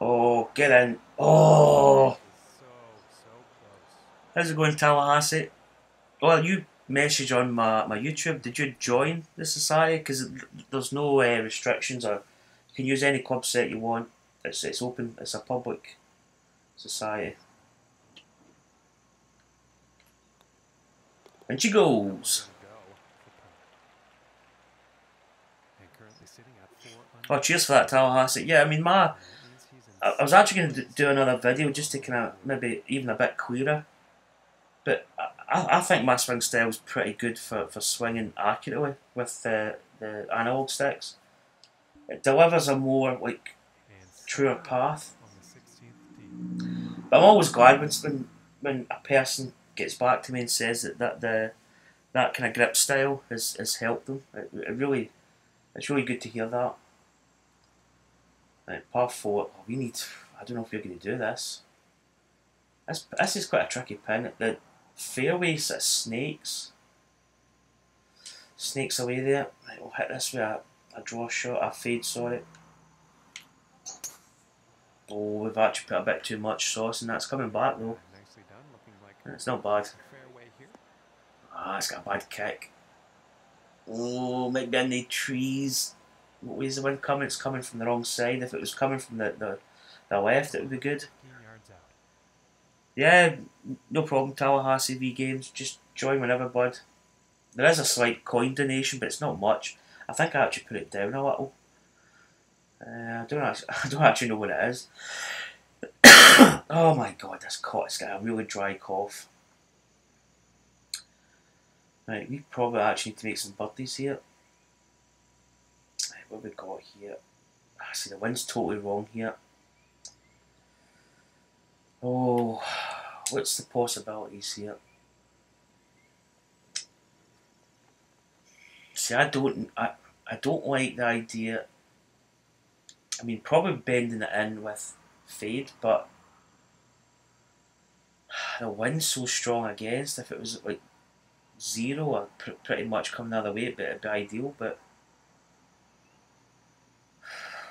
Oh, get in. Oh! So close. How's it going, Tallahassee? Well, you message on my YouTube. Did you join the society? Because there's no restrictions, or you can use any club set you want. It's open. It's a public society. And she goes. Oh, cheers for that, Tallahassee. Yeah, I mean, I was actually going to do another video just to kind of maybe even a bit clearer. But I think my swing style is pretty good for swinging accurately with the analog sticks. It delivers a more like truer path. But I'm always glad when a person gets back to me and says that kind of grip style has helped them. It's really good to hear that. Right, par 4. Oh, we need. I don't know if we're going to do this. This is quite a tricky pin. The fairway sort of snakes away there. Right, we'll hit this with a draw shot, a fade. Sorry. Oh, we've actually put a bit too much sauce in that. It's coming back though. It's not bad. Ah, it's got a bad kick. Oh, might be in the trees. What way is the wind coming? It's coming from the wrong side. If it was coming from the left, it would be good. Yeah, no problem, Tallahassee V Games. Just join whenever, bud. There is a slight coin donation, but it's not much. I think I actually put it down a little. I don't actually know what it is. Oh my god, this cough got a really dry cough. Right, we probably actually need to make some birdies here. Right, what have we got here? Ah, see, the wind's totally wrong here. Oh, what's the possibilities here? See, I don't like the idea. I mean, probably bending it in with fade, but the wind's so strong against. If it was like zero, I'd pretty much come the other way, but it'd be ideal. But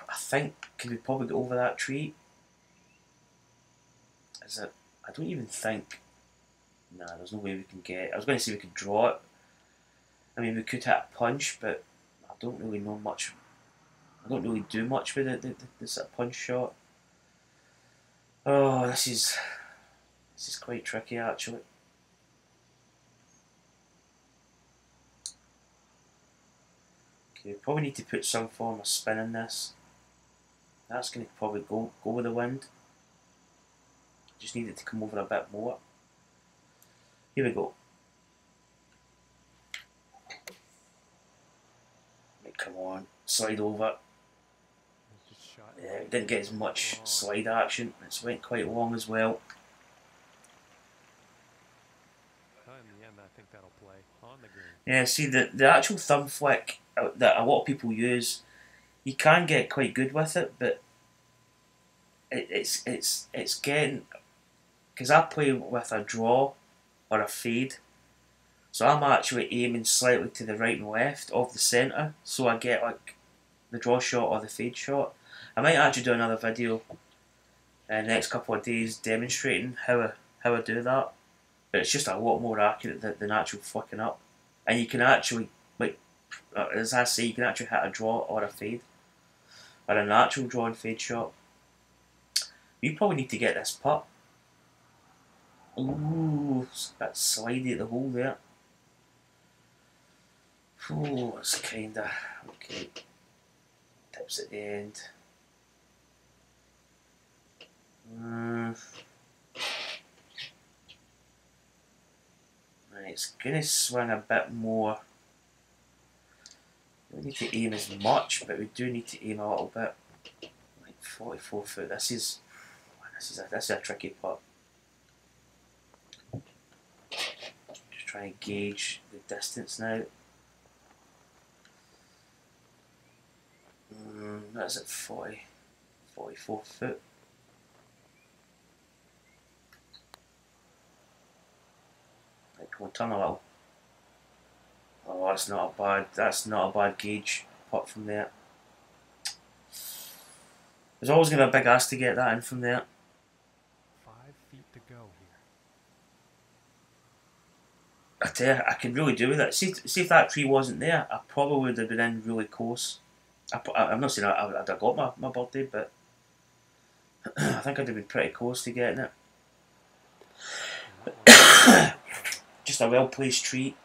I think, can we probably get over that tree? Is it? I don't even think. Nah, there's no way we can get. I was going to say we could draw it. I mean, we could hit a punch, but I don't really know much. I don't really do much with it. This punch shot. Oh, this is quite tricky actually. Okay, we probably need to put some form of spin in this. That's going to probably go with the wind. Just need it to come over a bit more. Here we go. Right, come on, slide over. Yeah, it didn't get as much slide action. It's went quite long as well. In the end, I think that'll play on the green. Yeah, see the actual thumb flick that a lot of people use, you can get quite good with it, but it's getting, because I play with a draw or a fade, so I'm actually aiming slightly to the right and left of the centre, so I get like the draw shot or the fade shot. I might actually do another video in the next couple of days demonstrating how I do that, but it's just a lot more accurate than actual flicking up, and you can actually, like as I say, you can actually hit a draw or a fade, or a natural draw and fade shot. We probably need to get this putt. Ooh, that's slidey at the hole there. Oh, it's kinda okay. Tips at the end. Right, it's gonna swing a bit more. We don't need to aim as much, but we do need to aim a little bit. Like 44 foot. This is a tricky putt. Just trying to gauge the distance now. That's at 44 foot. Right, come on, turn a little. Oh, that's not a bad gauge putt from there. There's always going to be a big ass to get that in from there. 5 feet to go here. I tell you, I can really do with it. See if that tree wasn't there, I probably would have been in really close. I'm not saying I'd have got my birthday, but I think I'd have been pretty close to getting it. Just a well placed tree.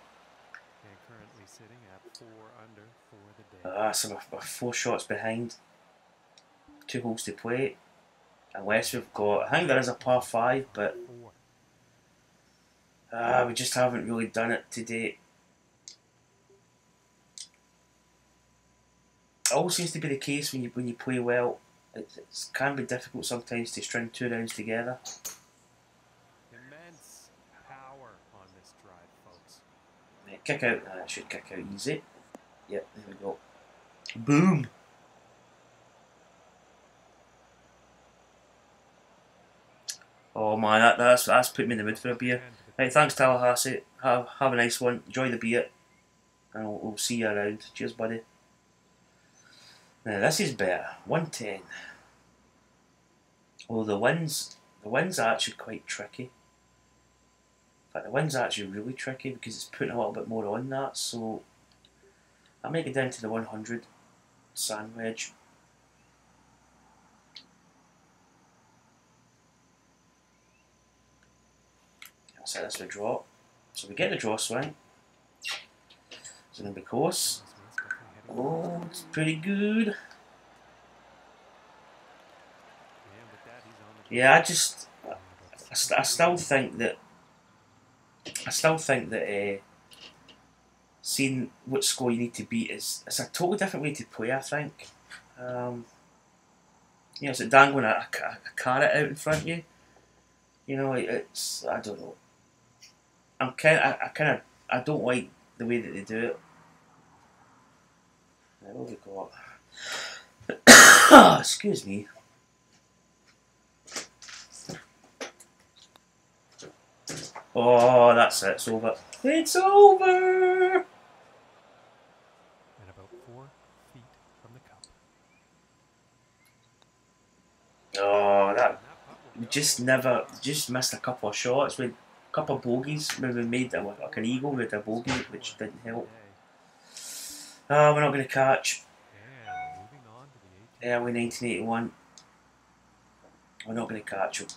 And currently sitting at 4 under for the day. So we're 4 shots behind. 2 holes to play. Unless we've got, I think there is a par 5, but we just haven't really done it to date. It always seems to be the case when you play well. It can be difficult sometimes to string 2 rounds together. Immense power on this drive, folks. Yeah, kick out. That should kick out easy. Yep, there we go. Boom. Oh man, that's put me in the mood for a beer. Right, thanks Tallahassee. Have a nice one. Enjoy the beer, and we'll see you around. Cheers, buddy. Now this is better. 110. Although the wind's actually quite tricky. In fact, the wind's actually really tricky because it's putting a little bit more on that. So I might get down to the 100 sand wedge. set this with draw. So we get the draw swing. It's going to be close. Oh, it's pretty good. Yeah, I still think that seeing what score you need to beat is a totally different way to play. I think, it's like dangling a carrot out in front of you. It's I don't know. I don't like the way that they do it. Now, what have we got? Excuse me. Oh, that's it. It's over. It's over. And about 4 feet from the cup. Oh, we just missed a couple of shots with a couple of bogeys. Maybe we made like an eagle with a bogey, which didn't help. We're not going to catch. Early 1981. We're not going to catch it.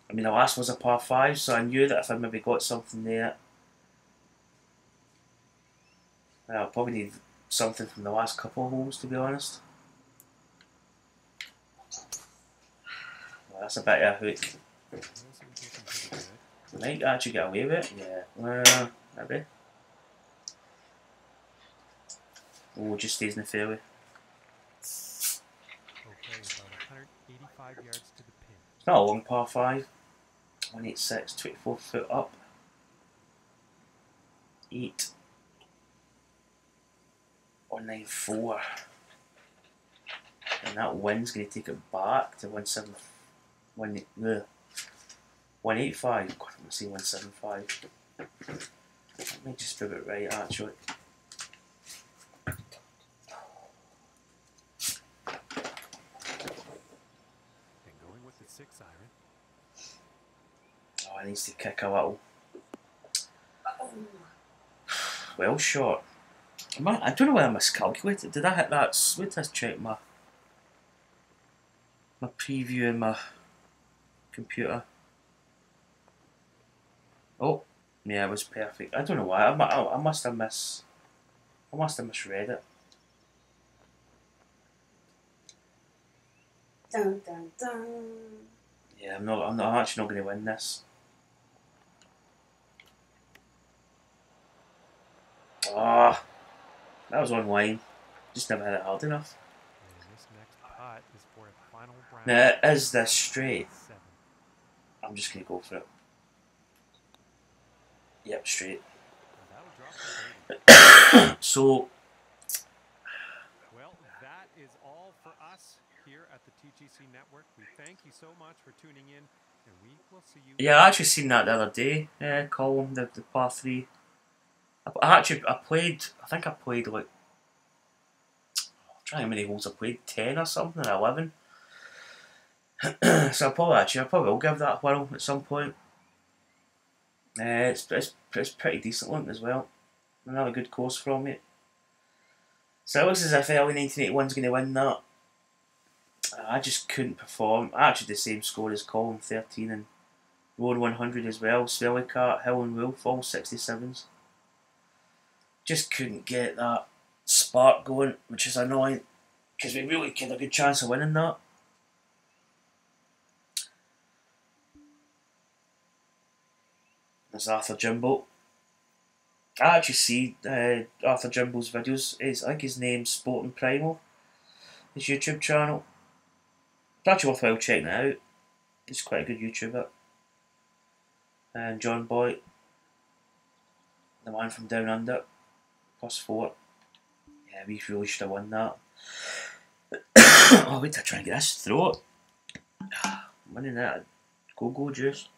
I mean, the last was a par 5, so I knew that if I maybe got something there, I'll probably need something from the last couple of holes, to be honest. Well, that's a bit of a hook. Might actually get away with it. Yeah, maybe. Oh, just stays in the fairway. Okay, about 185 yards to the pin. It's not a long par 5. 186, 24 foot up. 8. 194. And that wind's going to take it back to 185. God, I'm going to say 175. Let me just prove it right, actually. And going with the 6 iron. Oh, it needs to kick a little. Well shot. I don't know whether I miscalculated. Did I hit that? Wait till I check my preview in my computer. Oh, yeah, it was perfect. I don't know why. I must have misread it. Dun, dun, dun. Yeah, I'm actually not going to win this. Ah, that was online. Just never hit it hard enough. And this next putt is for a final round. Now, is this straight? 7. I'm just going to go for it. Yep, straight. That'll drop the 30. So, Well, that is all for us here at the TGC Network. We thank you so much for tuning in, and we will see you. yeah, I actually seen that the other day. Column, the par 3. I think I played like, I'm trying how many holes I played, 10 or something, or 11. So I probably will give that a whirl at some point. It's pretty decent looking as well. Another good course from it. So it looks as if early 1981's going to win that. I just couldn't perform. Actually the same score as Column 13 and Road 100 as well. Swellycart, Hill and Wolf, all 67s. Just couldn't get that spark going, which is annoying, because we really had a good chance of winning that. There's Arthur Jimbo. I actually see Arthur Jimbo's videos. I think his name's Sporting Primal, his YouTube channel. It's actually worthwhile checking it out. He's quite a good YouTuber. And John Boy, the man from Down Under, +4. Yeah, we really should have won that. Oh, wait till I try and get this throat. I'm running out of go-go juice.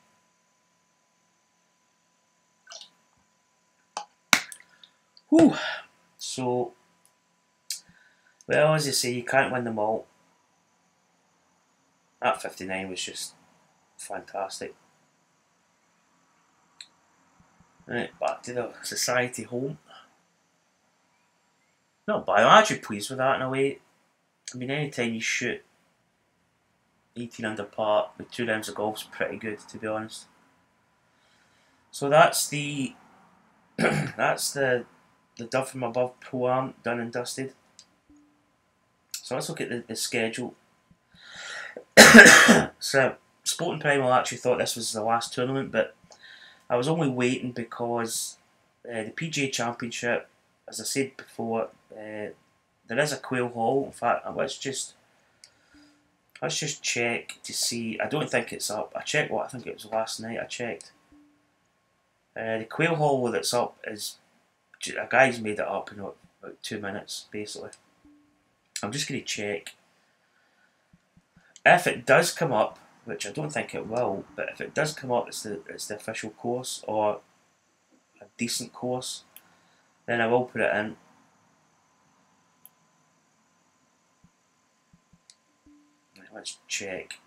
Whew. So, well, as you say, you can't win them all. That 59 was just fantastic. Right, back to the society home. Not bad. I'm actually pleased with that in a way. I mean, anytime you shoot 18 under par with 2 rounds of golf is pretty good, to be honest. So that's the that's the Dove from Above Pro-Am done and dusted. So let's look at the schedule. So Sporting Primal actually thought this was the last tournament, but I was only waiting because the PGA Championship, as I said before, there is a Quail Hall. In fact, let's just check to see. I don't think it's up. I checked I think it was last night. I checked. The Quail Hall that's up is a guy's made it up in about 2 minutes, basically. I'm just going to check. If it does come up, which I don't think it will, but if it does come up, it's the official course or a decent course, then I will put it in. Let's check.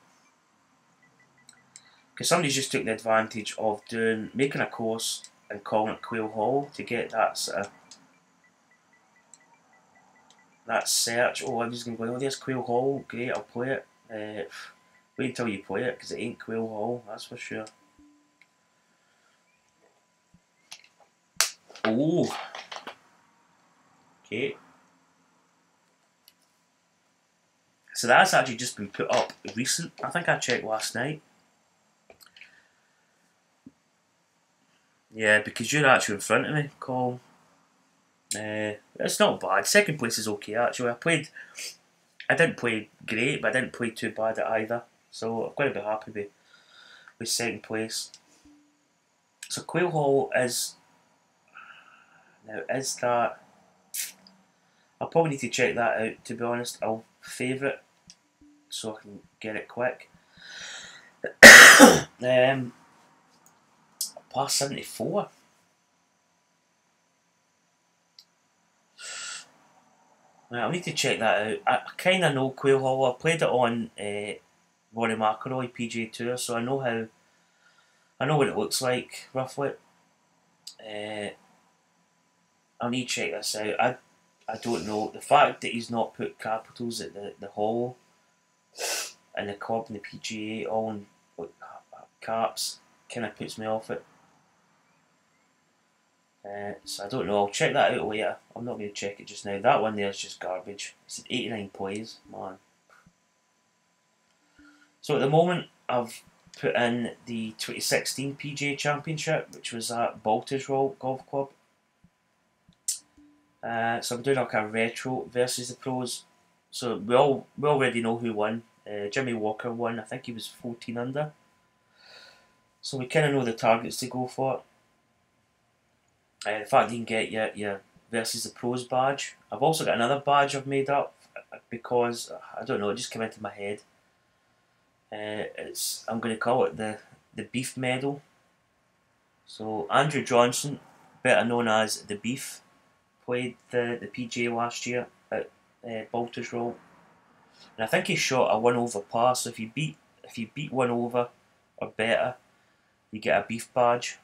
Because somebody's just took the advantage of making a course and calling it Quail Hall to get that sort of that search. Oh, I'm just going to go, oh, there's Quail Hall, great, I'll play it. Wait until you play it, because it ain't Quail Hall, that's for sure. Oh, okay. So that's actually just been put up recent. I think I checked last night. Yeah, because you're actually in front of me, Colin. It's not bad. Second place is okay, actually. I didn't play great, but I didn't play too bad at either. So I'm going to be happy with second place. So Quail Hall is... Now, is that... I'll probably need to check that out, to be honest. I'll favourite so I can get it quick. Past 74. Right, I'll need to check that out. I kind of know Quail Hall. I played it on Rory McIlroy PGA Tour, so I know what it looks like roughly. I'll need to check this out. I don't know. The fact that he's not put capitals at the hole and the club and the PGA all in caps kind of puts me off it. So I don't know. I'll check that out later. I'm not going to check it just now. That one there is just garbage. It's at 89 plays, man. So at the moment, I've put in the 2016 PGA Championship, which was at Balters Golf Club. So I'm doing like a retro versus the pros. So we already know who won. Jimmy Walker won. I think he was 14 under. So we kind of know the targets to go for. The fact you can get your versus the pros badge. I've also got another badge I've made up because I don't know, it just came into my head. I'm going to call it the Beef Medal. So Andrew Johnson, better known as the Beef, played the PGA last year at Balters Roll, and I think he shot a 1 over par. So if you beat 1 over or better, you get a Beef badge,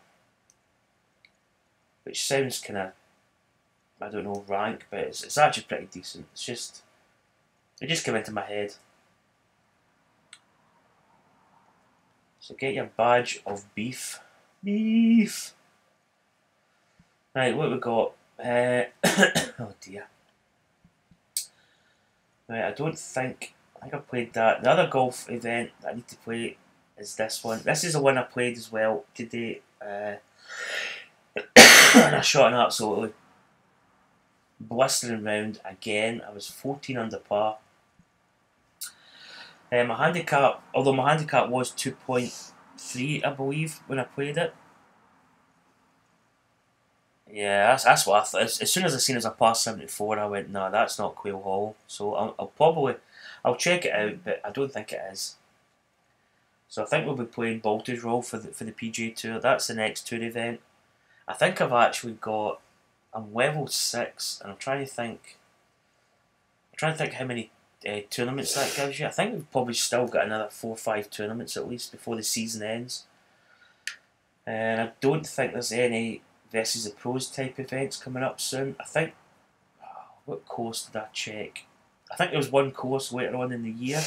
which sounds kind of, I don't know, rank, but it's actually pretty decent. It just came into my head. So get your badge of beef. Beef. Right, what we got? Oh dear. Right, I think I played that. The other golf event that I need to play is this one. This is the one I played as well today. And I shot an absolutely blistering round again. I was 14 under par. My handicap was 2.3, I believe, when I played it. Yeah, that's what I thought. As soon as I seen it as a past 74, I went, nah, that's not Quail Hall. So I'll check it out, but I don't think it is. So I think we'll be playing Balters Roll for the PGA Tour. That's the next tour event. I think I'm level 6, and I'm trying to think how many tournaments that gives you. I think we've probably still got another 4 or 5 tournaments at least before the season ends. And I don't think there's any versus the pros type events coming up soon. I think, what course did I check? I think there was one course later on in the year.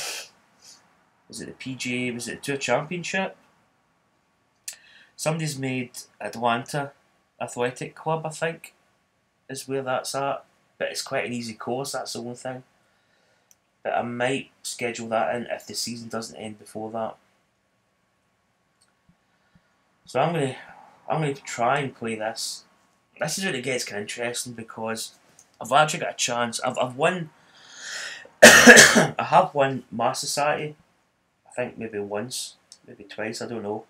Was it the PGA? Was it the Tour Championship? Somebody's made Atlanta Athletic Club, I think, is where that's at. But it's quite an easy course, that's the only thing. But I might schedule that in if the season doesn't end before that. So I'm gonna try and play this. This is when it gets kind of interesting because I've actually got a chance. I've won. I have won my society. I think maybe once, maybe twice. I don't know.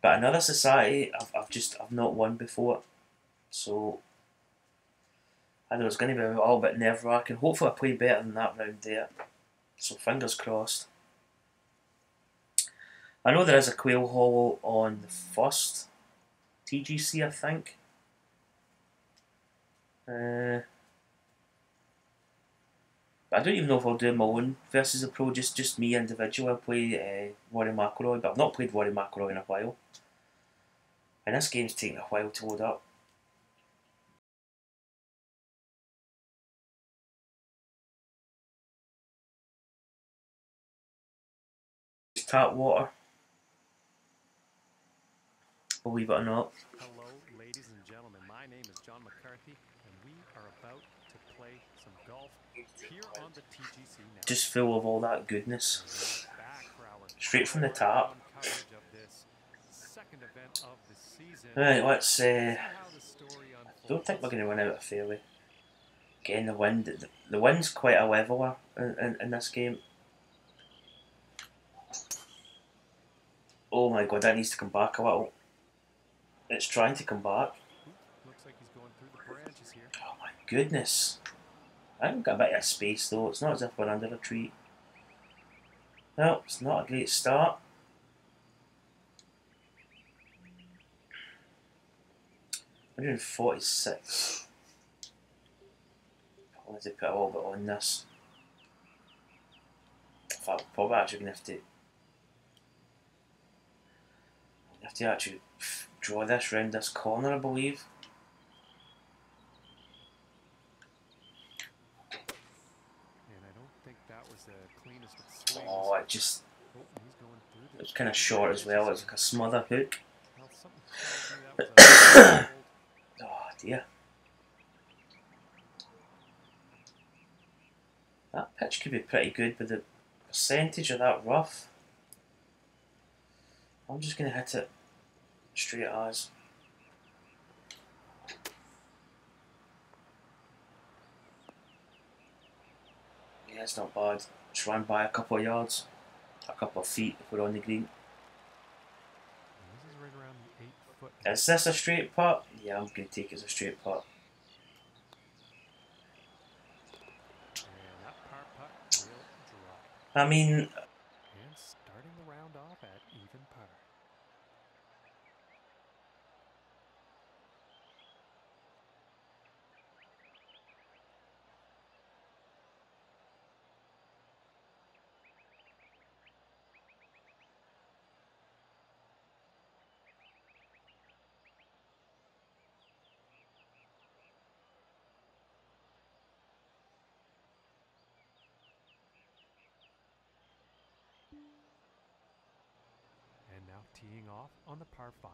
But another society, I've not won before. So I know it's going to be a little bit nerve wracking. Hopefully I play better than that round there. So fingers crossed. I know there is a Quail Hollow on the first TGC, I think. But I don't even know if I'll do my own versus a pro, just me individual. I'll play Rory McIlroy, but I've not played Rory McIlroy in a while. And this game's taking a while to load up. Tap water. Believe it or not. Hello, ladies and gentlemen. My name is John McCarthy, and we are about to play some golf here on the TGC now. Just full of all that goodness. Straight from the tap. Right, let's. Don't think we're going to run out of fairway. Again, the wind's quite a leveler in this game. Oh my god, that needs to come back a little. It's trying to come back. Looks like he's going through the branches here. Oh my goodness. I haven't got a bit of space though. It's not as if we're under a tree. No, it's not a great start. $146. I want to put a little bit on this. In fact, we're probably actually going to have to actually draw this round this corner, I believe. And I don't think that was the cleanest of swings. Oh, it was kind of short as well. It was like a smother hook. Oh dear. That pitch could be pretty good, but the percentage of that rough. I'm just going to hit it straight as. Yeah, it's not bad. Just ran by a couple of yards, a couple of feet if we're on the green. This is right around the 8-foot. Is this a straight putt? Yeah, I'm going to take it as a straight putt. And that par putt will drop. I mean, and starting the round off at even par. And now teeing off on the par 5.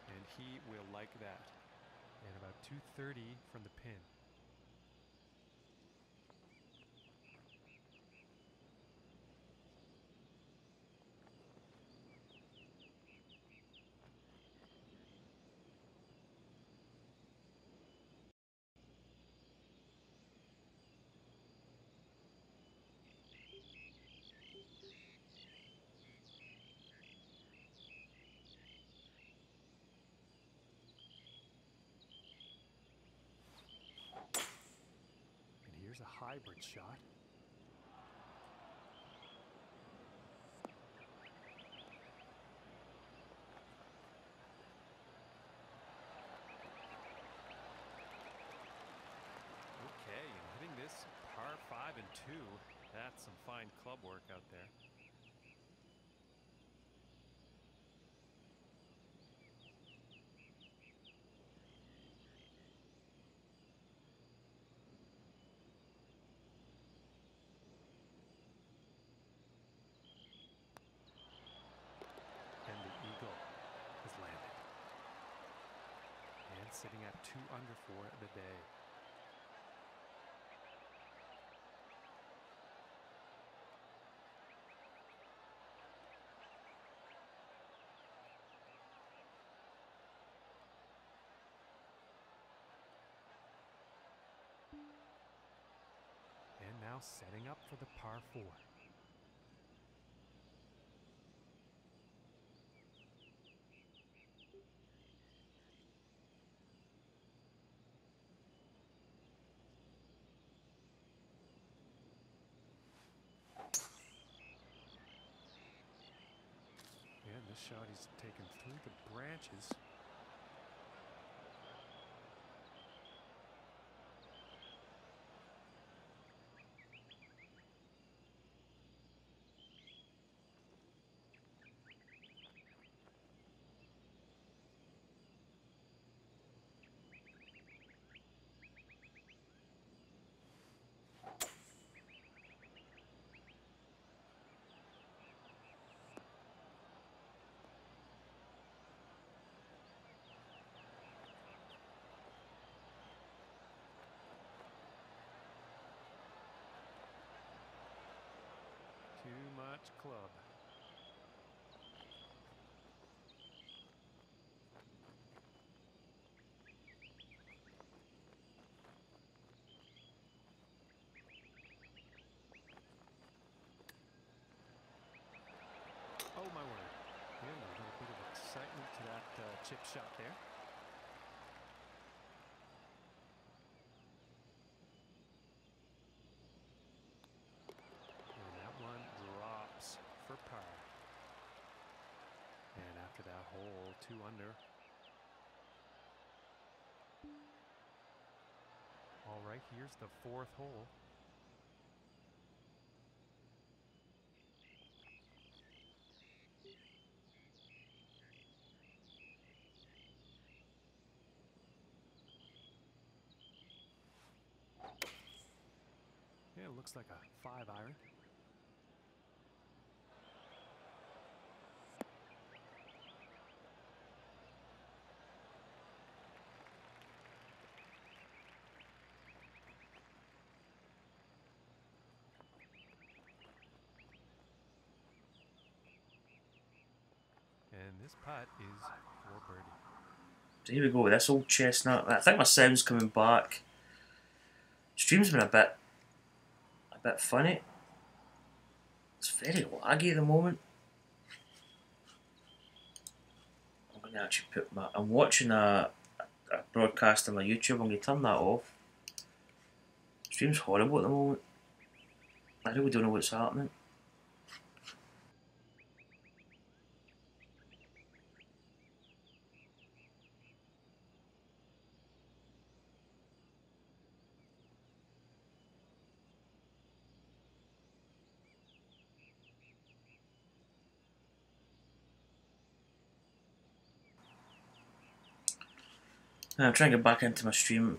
And he will like that. And about 230 from the pin. And here's a hybrid shot. 2. That's some fine club work out there. And the eagle has landed. And sitting at 2 under for the day. And now setting up for the par 4. And this shot he's taken through the branches. Too much club. Oh my word. And a little bit of excitement to that chip shot there. And that one drops for par. And after that hole, 2 under. All right, here's the 4th hole. Yeah, it looks like a 5-iron. And this putt is for birdie. So here we go with this old chestnut. I think my sound's coming back. Stream's been a bit funny. It's very laggy at the moment. I'm going to actually put my... I'm watching a broadcast on my YouTube. I'm going to turn that off. Stream's horrible at the moment. I really don't know what's happening. I'm trying to get back into my stream.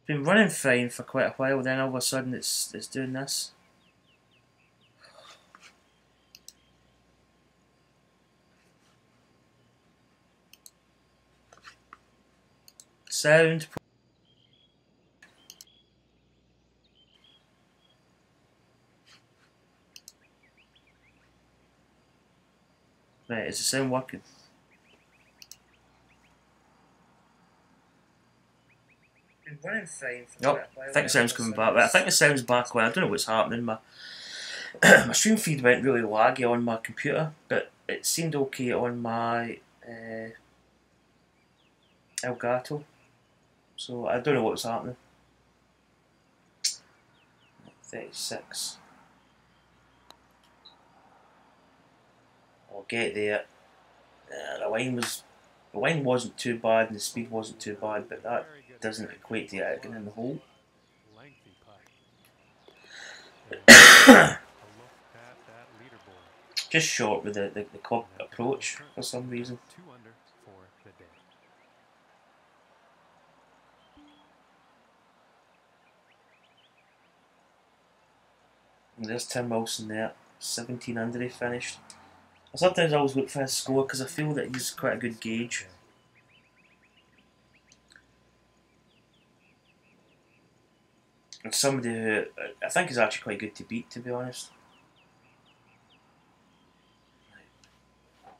Been running fine for quite a while, then all of a sudden it's doing this. Sound. Right, is the sound working? Running fine for Nope, I think the sound's coming back. Right, I think the sound's back. Well, I don't know what's happening. My stream feed went really laggy on my computer, but it seemed okay on my Elgato. So I don't know what's happening. 36. I'll get there. The line wasn't too bad and the speed wasn't too bad, but that doesn't equate to it getting in the hole. Lengthy putt. A look at that leaderboard. Just short with the club approach for some reason. 2 under for the day. And there's Tim Wilson there, 17 under he finished. Sometimes I always look for his score because I feel that he's quite a good gauge. And somebody who I think is actually quite good to beat, to be honest.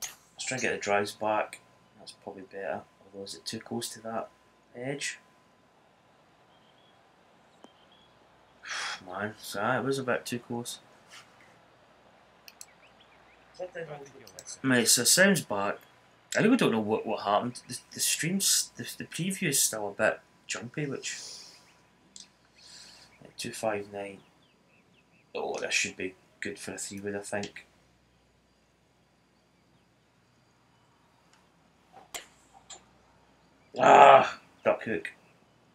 Let's try and get the drives back. That's probably better. Although, is it too close to that edge? Man, it was a bit too close. Right, so sound's back. I really don't know what happened. The streams, the preview is still a bit jumpy, which 259. Oh, this should be good for a 3-wood, I think. Ah, duck hook.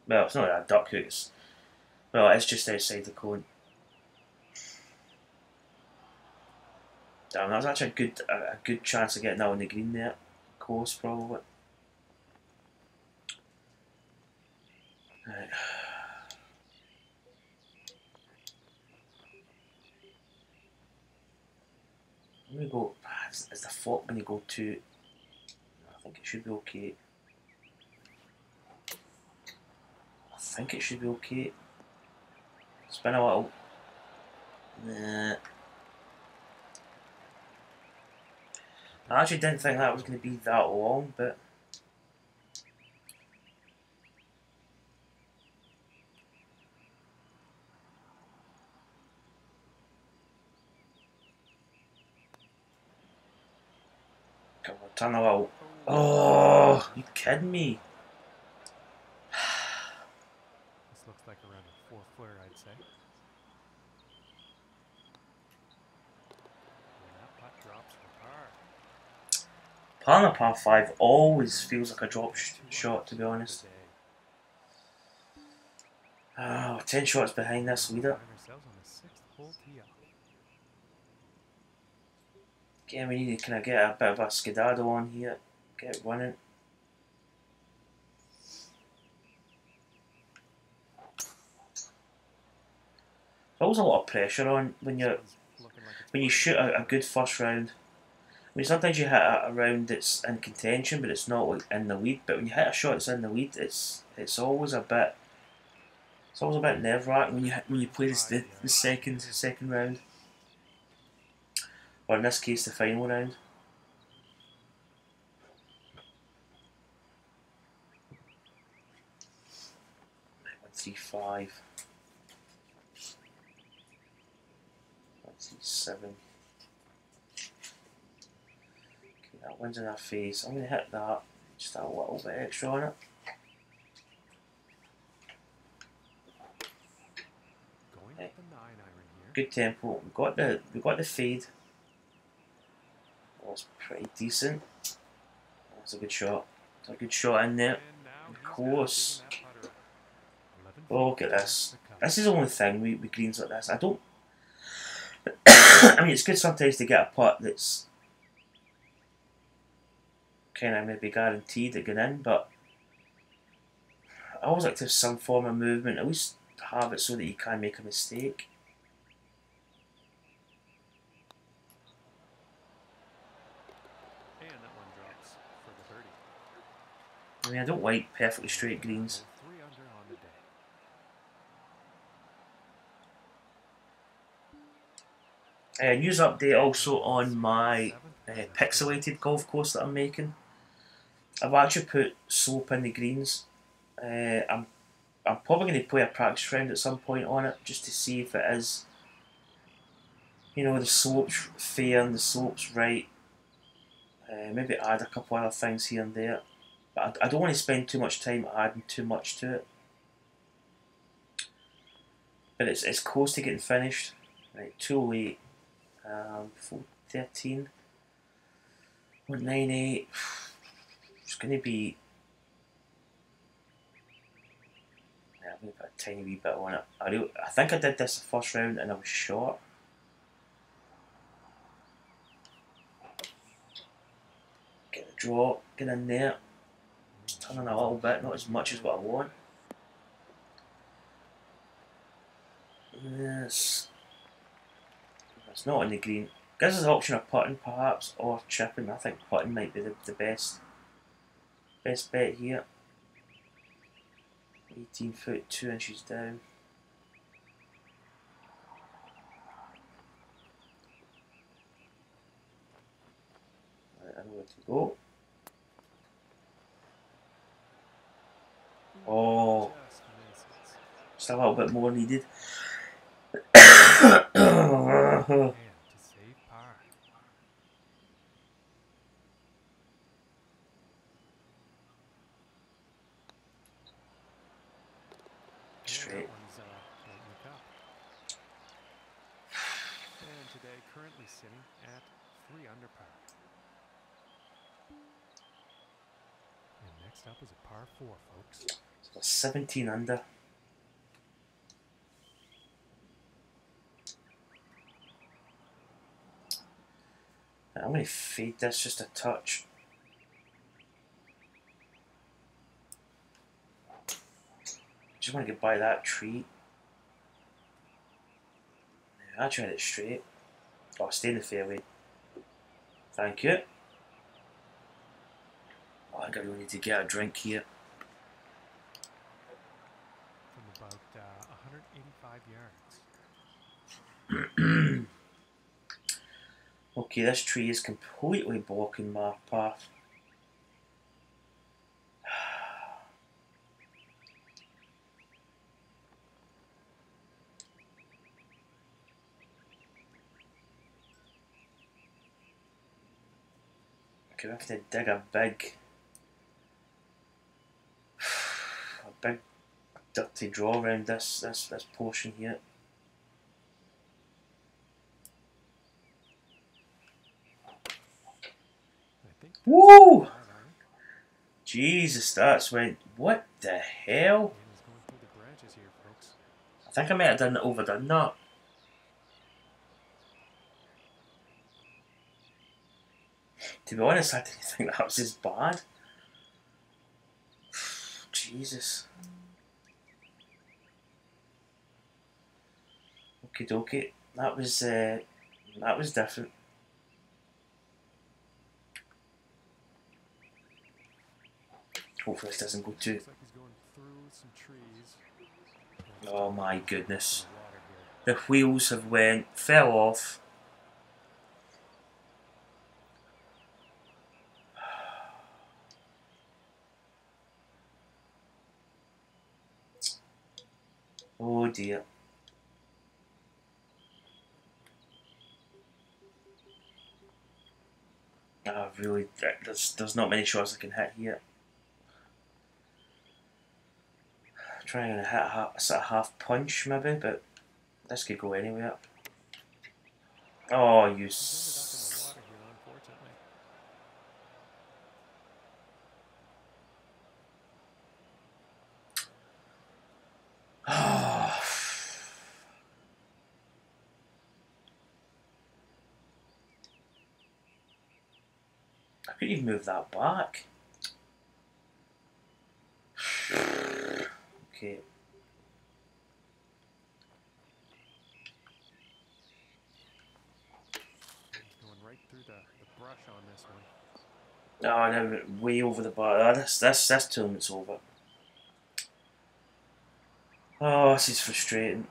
Well, it's not a duck hook. It's just outside the cone. Damn, that was actually a good chance of getting that on the green there. Close, probably. Right. I'm going to go. Is the flop going to go to? I think it should be okay. I think it should be okay. Spin a little. Nah. I actually didn't think that was going to be that long, but. Come on, turn a little. Oh, you kidding me? This looks like around a 4-footer, I'd say. And that putt drops for par. Par on a par 5 always feels like a drop shot, to be honest. 10 shots behind this leader. Again, we need to kind of get a bit of a skedaddle on here, get running. There's always a lot of pressure on when you shoot a good first round. I mean, sometimes you hit a round that's in contention, but it's not like in the lead. But when you hit a shot that's in the lead, it's always a bit nerve-wracking when you play the second round, or in this case the final round. 135. 137. Okay, that one's in our face. I'm going to hit that, just a little bit extra on it. Okay. Good tempo. We got the fade. That was pretty decent. That's a good shot. That's a good shot in there. Close. Oh, look at this. This is the only thing with greens like this. I don't. I mean, it's good sometimes to get a putt that's kind of maybe guaranteed to get in, but I always like to have some form of movement. At least have it so that you can make a mistake. And that one drops for the birdie. I mean, I don't like perfectly straight greens. 3 under on the day. News update also on my pixelated golf course that I'm making. I've actually put slope in the greens. I'm probably going to play a practice round at some point on it just to see if it is, you know, the slope's fair and the slope's right. Maybe add a couple other things here and there. But I don't want to spend too much time adding too much to it. But it's close to getting finished. Right, 208, 413, 198. It's going to be. Yeah, I'm going to put a tiny wee bit on it. I think I did this the first round and I was short. Get the draw, get in there. Just turning a little bit, not as much as what I want. Yes. It's not on the green. Gives us the option of putting perhaps or chipping. I think putting might be the best bet here. 18 foot 2 inches down. Right, I know where to go. Oh, still a little bit more needed. Straight. And today currently sitting at 3 under par. And next up is a par 4, folks. So 17 under. I'm going to fade this just a touch. Just want to get by that tree. I tried it straight. Oh, stay in the fairway. Thank you. Oh, I think I really need to get a drink here. From about 185 yards. Okay, this tree is completely blocking my path. Okay, we have to dig a big dirty draw around this portion here. Woo! Jesus, that's went. What the hell? I think I might have overdone that. To be honest, I didn't think that was as bad. Jesus. Okie dokie. That was different. Hopefully this doesn't go too. Oh my goodness. The wheels have fell off. Oh dear. Really, there's not many shots I can hit here. Trying to hit a sort of half punch maybe, but this could go anywhere. Oh, you. I couldn't even move that back. Okay. Going right through the brush on this one. Oh, no, way over the bar. This tournament's over. Oh, this is frustrating.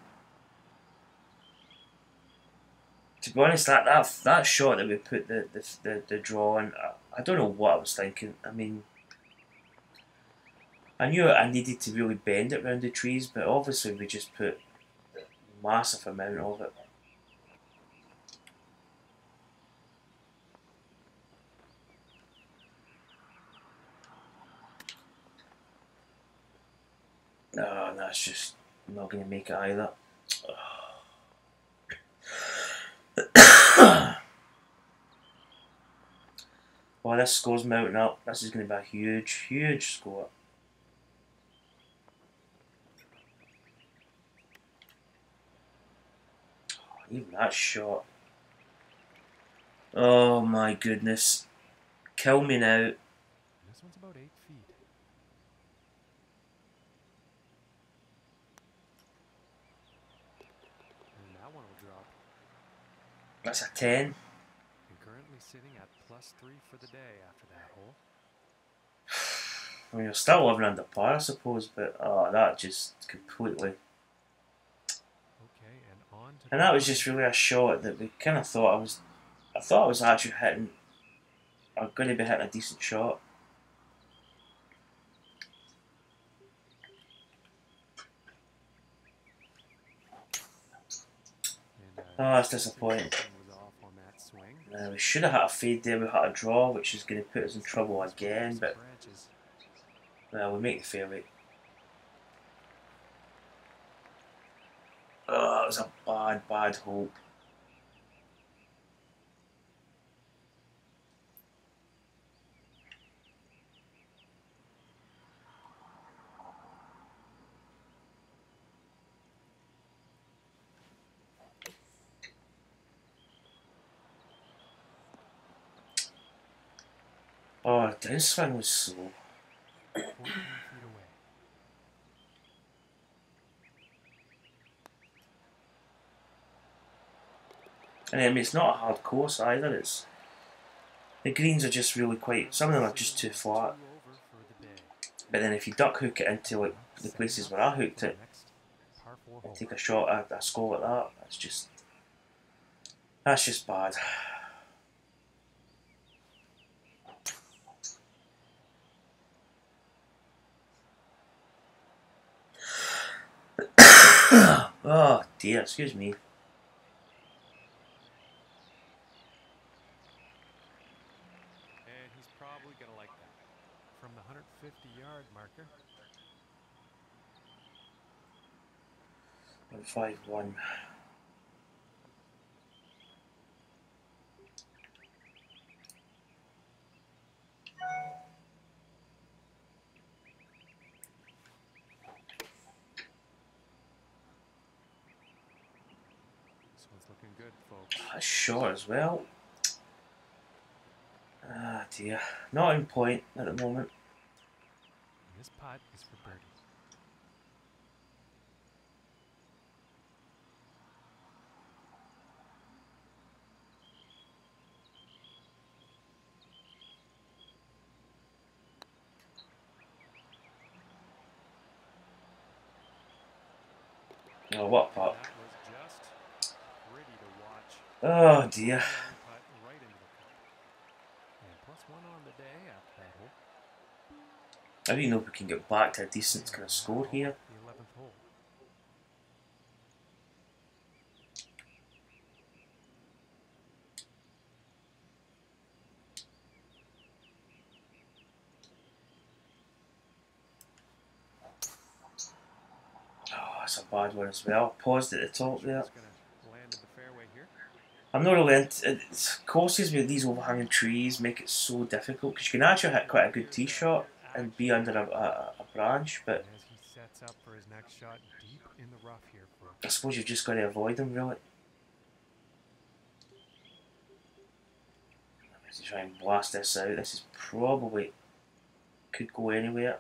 To be honest, that shot that we put the draw on, I don't know what I was thinking. I mean, I knew I needed to really bend it round the trees, but obviously we just put a massive amount of it. No, that's just not going to make it either. Well, this score's mounting up. This is going to be a huge, huge score. Even that shot. Oh my goodness. Kill me now. This one's about 8 feet. And that one will drop. That's a 10. And currently sitting at +3 for the day after that hole. I mean, you're still living under par, I suppose, but that just completely. Okay, and on to And that was just really a shot that we kind of thought I thought I was actually hitting. I'm going to be hitting a decent shot. Oh, that's disappointing. We should have had a fade there. We had a draw, which is going to put us in trouble again. But well, we make the fairway. Oh, it was a bad, bad hole. Oh, the downswing was slow. 14 feet away. And I mean, it's not a hard course either. It's the greens are just really quite. Some of them are just too flat. But then if you duck hook it into like the places where I hooked it, and take a shot at a score like that, that's just bad. Oh dear, excuse me. And he's probably going to like that. From the 150-yard marker. 151. This one's looking good, folks. That's short as well. Ah dear, not in point at the moment. And this putt is for birdie. Oh, what putt? That was just pretty to watch. Oh dear. Putt right into the cup. And +1 on the day after that hole. I don't even know if we can get back to a decent kind of score here. The 11th hole. Oh, that's a bad one as well. Paused at the top there. Land in the fairway here. I'm not really into courses with these overhanging trees make it so difficult because you can actually hit quite a good tee shot and be under a branch, but As he sets up for his next shot deep in the rough here, folks. I suppose you've just got to avoid them really. To try and blast this out. This is probably could go anywhere.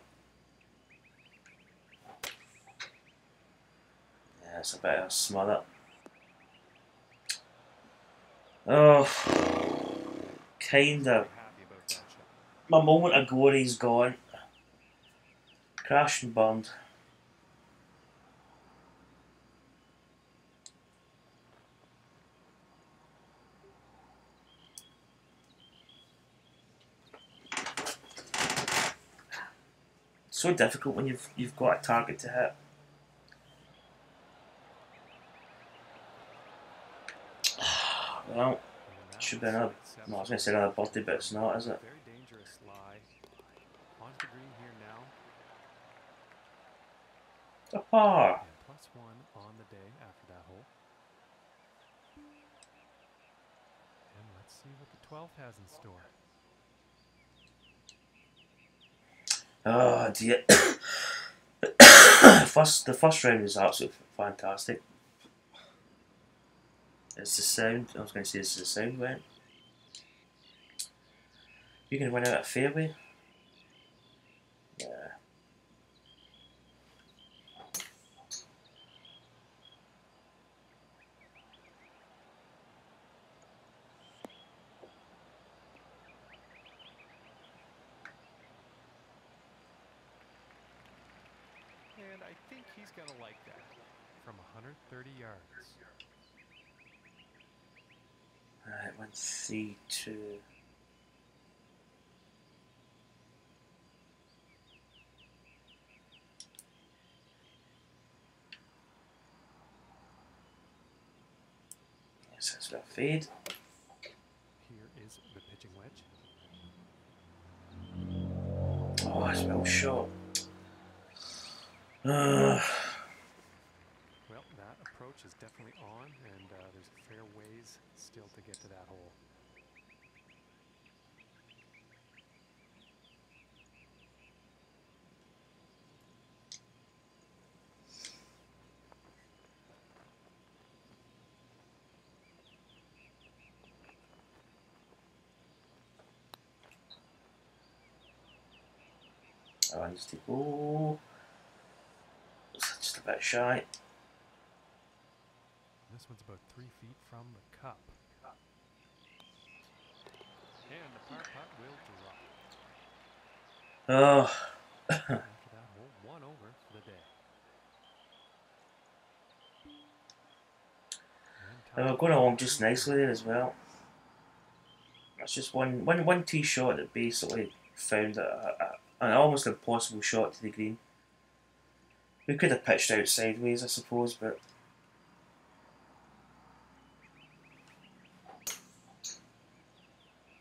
Yeah, it's a bit of a smother. Oh, kinda. My moment of glory's gone. Crashed and burned. so difficult when you've got a target to hit. Well, should be another. No, I was going to say another birdie, but it's not, is it? Very dangerous lie. Onto the green here now. It's a par. And +1 on the day after that hole. And let's see what the 12 has in store. Oh dear. The first round was absolutely fantastic. It's the sound. I was going to say it's the sound went. You can win out a fairway. Yeah. And I think he's going to like that from 130 yards. Alright, 1, 3, 2. Yes, that's a fade. Here is the pitching wedge. Oh, that's well shot. Well, that approach is definitely on, and there's a fair ways still to get to that hole. I need to go. Just a bit shy. This one's about 3 feet from the cup. And the par putt will drop. Oh. After that hole, 1 over for the day. We're going along just nicely there as well. That's just one tee shot that basically found an almost impossible shot to the green. We could have pitched out sideways, I suppose, but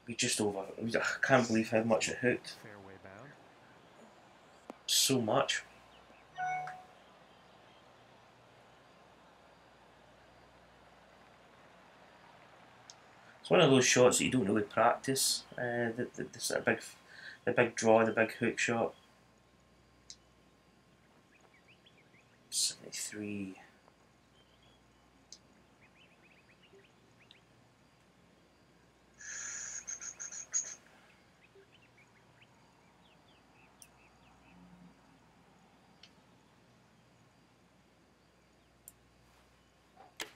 we just over. I can't believe how much it hooked. Fairway bound. So much. It's one of those shots that you don't really practice. The sort of big draw, the big hook shot. 73.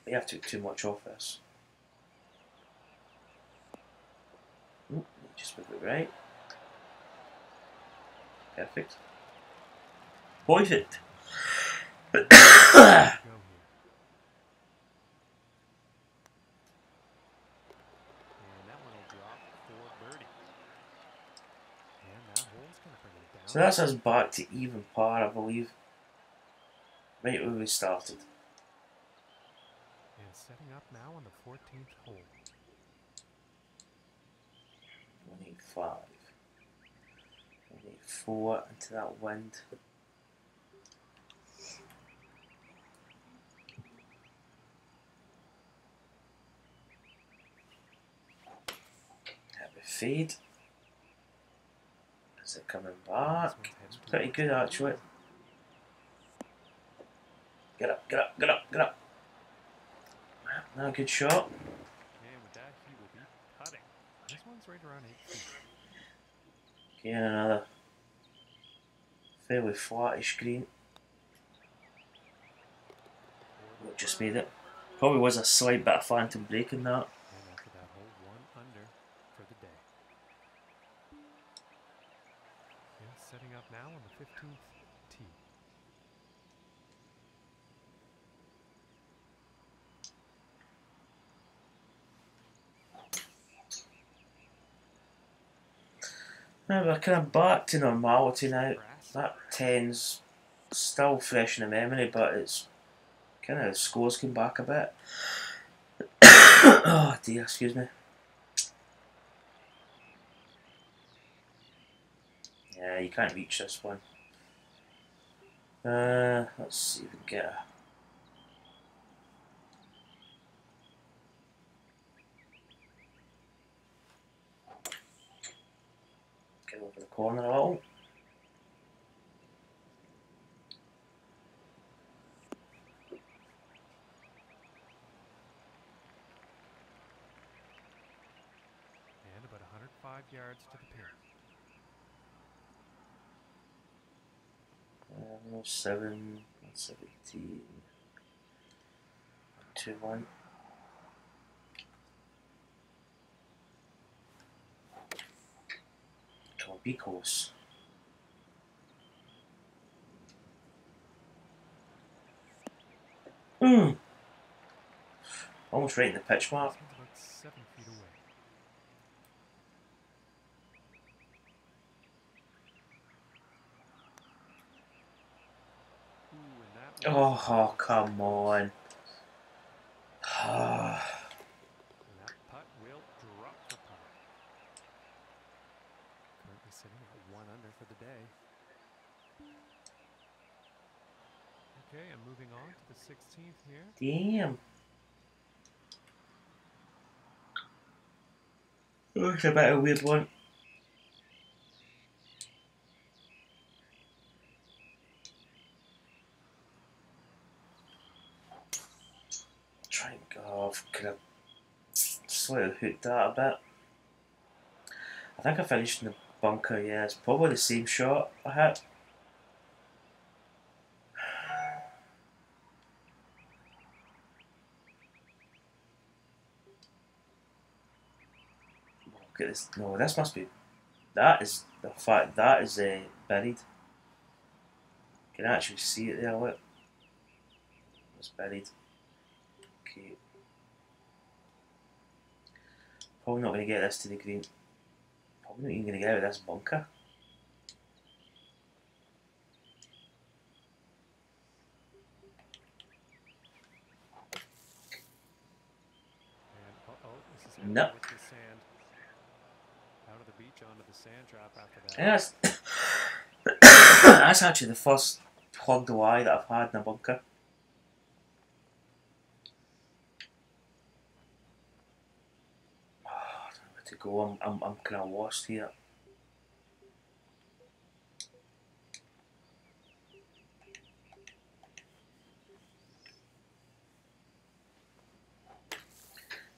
They have took too much off this. Oop, just move it right. Perfect. Perfect. Go here. And that one will drop for birdie. And that hole's going to bring it down. So that's us back to even par, I believe. Right where we started. And setting up now on the 14th hole. 185. 184 into that wind. Have a fade. Is it coming back? It's pretty good actually. Get up, get up, get up, get up. Now a good shot. And with that, he will be putting. This one's right around 8 feet. Okay, and another fairly flattish green. What just made it. Probably was a slight bit of phantom break in that. And after that hole, 1 under for the day. And setting up now on the 15th tee. Now we're kind of back to normality now. Grass. That 10's still fresh in the memory, but it's kind of, the scores come back a bit. Oh dear, excuse me. Yeah, you can't reach this one. Let's see if we can get a... Get over the corner a little. And about 105 yards to the pin. 7, that's 17. 2, 1. Come on, be close. Almost right in the pitch mark. This one's about 7 feet away. Ooh, and that was Oh, come on. and that putt will drop for par. Currently sitting at 1 under for the day. Okay, I'm moving on to the 16th here. Damn. Oh, it's a bit of a weird one. Try and go. Could have slightly hooked that a bit. I think I finished in the bunker, yeah. It's probably the same shot I hit. Look at this. No, this must be... That is... The fact that is buried. You can actually see it there, look. It's buried. Okay. Probably not going to get this to the green. Probably not even going to get out of this bunker. And this is No. with the sand. Out of the beach onto the sand trap after that. Yeah, that's actually the first plugged Y that I've had in a bunker. Oh, I don't know where to go. I'm kind of lost here.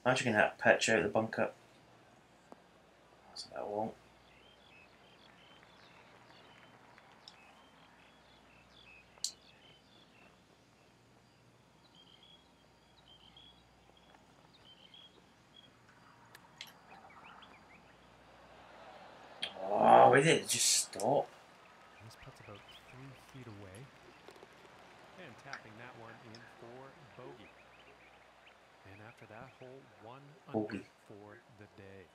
I'm actually going to hit a pitch out of the bunker. That's a bit long. Oh, why did it just stop? This putt's about 3 feet away. And tapping that one in for bogey. And after that hole, 1 under Bogey. for the day.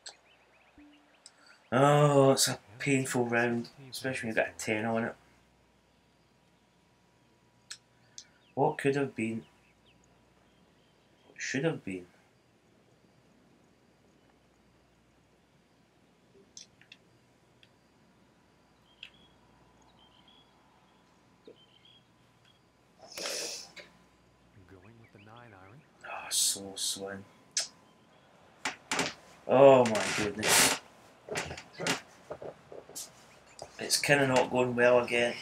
Oh, it's a painful round, especially when you've got a 10 on it. What could have been? What should have been? Going with the 9-iron. Oh, so swing. Oh my goodness. It's kind of not going well again.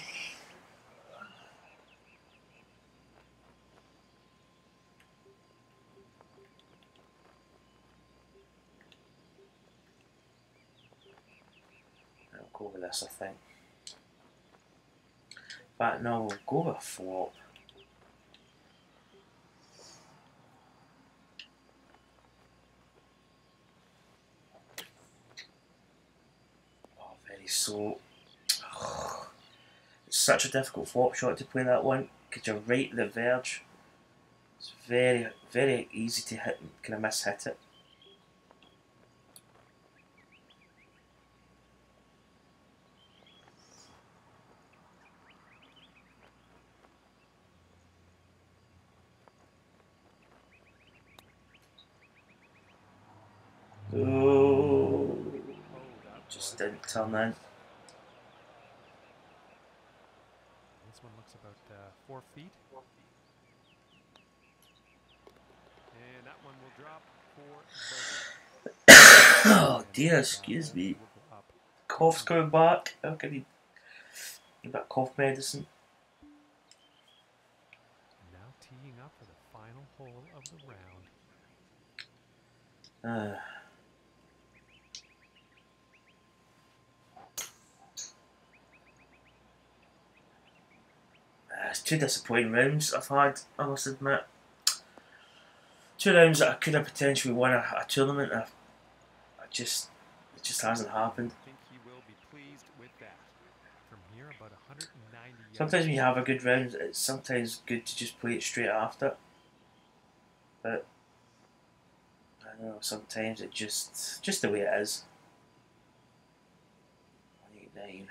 I'll go with this, I think. But no, we'll go with a flop. Oh, very slow. Oh, it's such a difficult flop shot to play that one because you're right at the verge. It's very, very easy to hit and kind of miss-hit it. didn't turn in. This one looks about 4 feet. And that one will drop for bogey. Oh dear, excuse me. Cough's coming back. How can you give that cough medicine? Now teeing up for the final hole of the round. It's 2 disappointing rounds I've had, I must admit. 2 rounds that I could have potentially won a tournament. It just hasn't happened. I think he will be pleased with that. From here, about 190 yards. Sometimes when you have a good round, it's sometimes good to just play it straight after. But I don't know, sometimes it just the way it is. 189.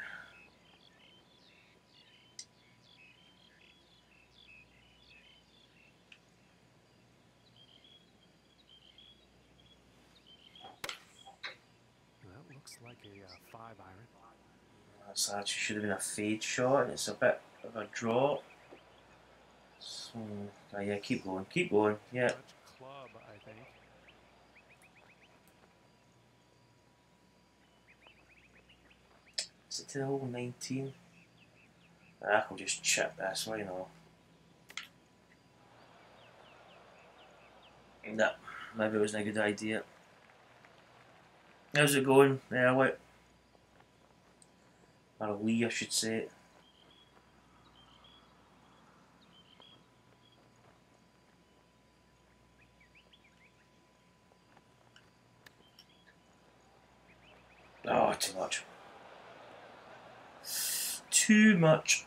That looks like a 5 iron. That actually should have been a fade shot, and it's a bit of a draw. So, yeah, keep going, yeah. Touch club, I think. Is it to the hole 19? I can just chip this, why not? No, maybe it wasn't a good idea. How's it going, early? Or a wee, I should say. Oh, too much. Too much.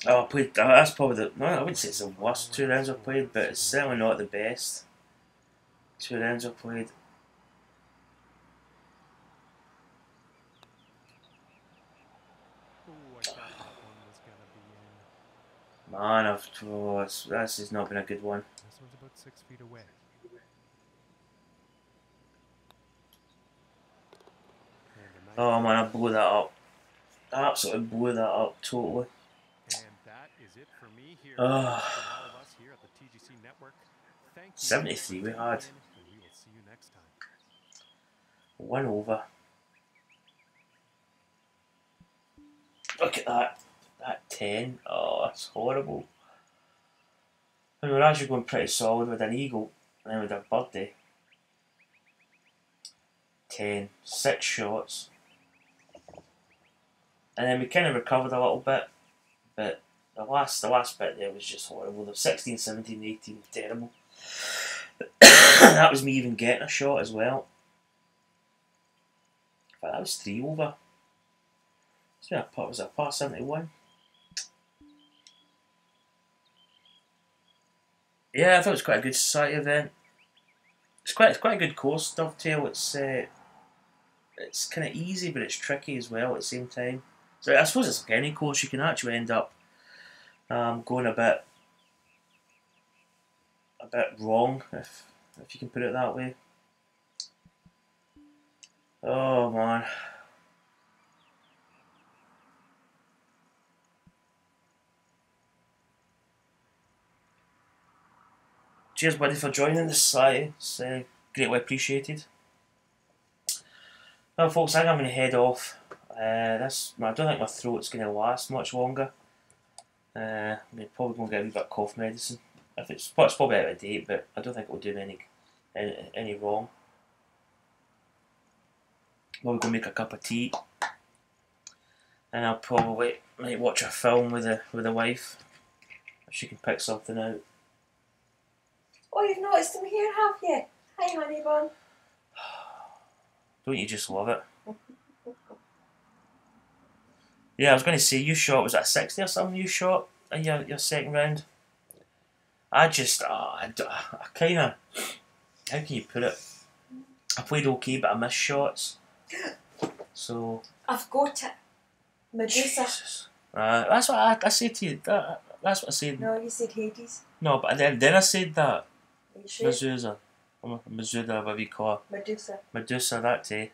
Oh, I played. That's probably the. No, I wouldn't say it's the worst 2 rounds I've played, but it's certainly not the best 2 rounds I've played. Ooh, I thought that one was going to be in. Man, this has not been a good one. This one's about 6 feet away. Oh man, I blew that up. I absolutely blew that up totally. And that is it for me here. Oh. All of us here at the TGC Network. Thank you 73 we had. and we will see you next time. 1 over. Look at that. That 10. Oh, that's horrible. And we're actually going pretty solid with an eagle and then with a birdie. 10. 6 shots. And then we kind of recovered a little bit, but the last bit there was just horrible. The 16, 17, 18, terrible. That was me even getting a shot as well. But that was 3 over. Was it a par 71? Yeah, I thought it was quite a good society event. It's quite a good course, Dovetail. It's kind of easy, but it's tricky as well at the same time. So I suppose it's like any course, you can actually end up going a bit wrong, if you can put it that way. Oh man. Cheers, buddy, for joining the society. It's greatly appreciated. Well, folks, I think I'm going to head off. I don't think my throat's going to last much longer. I'm probably going to get a wee bit of cough medicine. It's probably out of date, but I don't think it'll do me any wrong. We're going to make a cup of tea, and I'll probably might watch a film with the wife if she can pick something out. Oh, you've noticed him here, have you? Hi, honey bun. Don't you just love it? Yeah, I was going to say, you shot, was that 60 or something you shot in your second round? I kind of, how can you put it? I played okay, but I missed shots. So... I've got it. Medusa. Jesus. That's what I said to you. That's what I said. No, you said Hades. No, but then I said that. Are you sure? Medusa, whatever you call her. Medusa. Medusa, that day.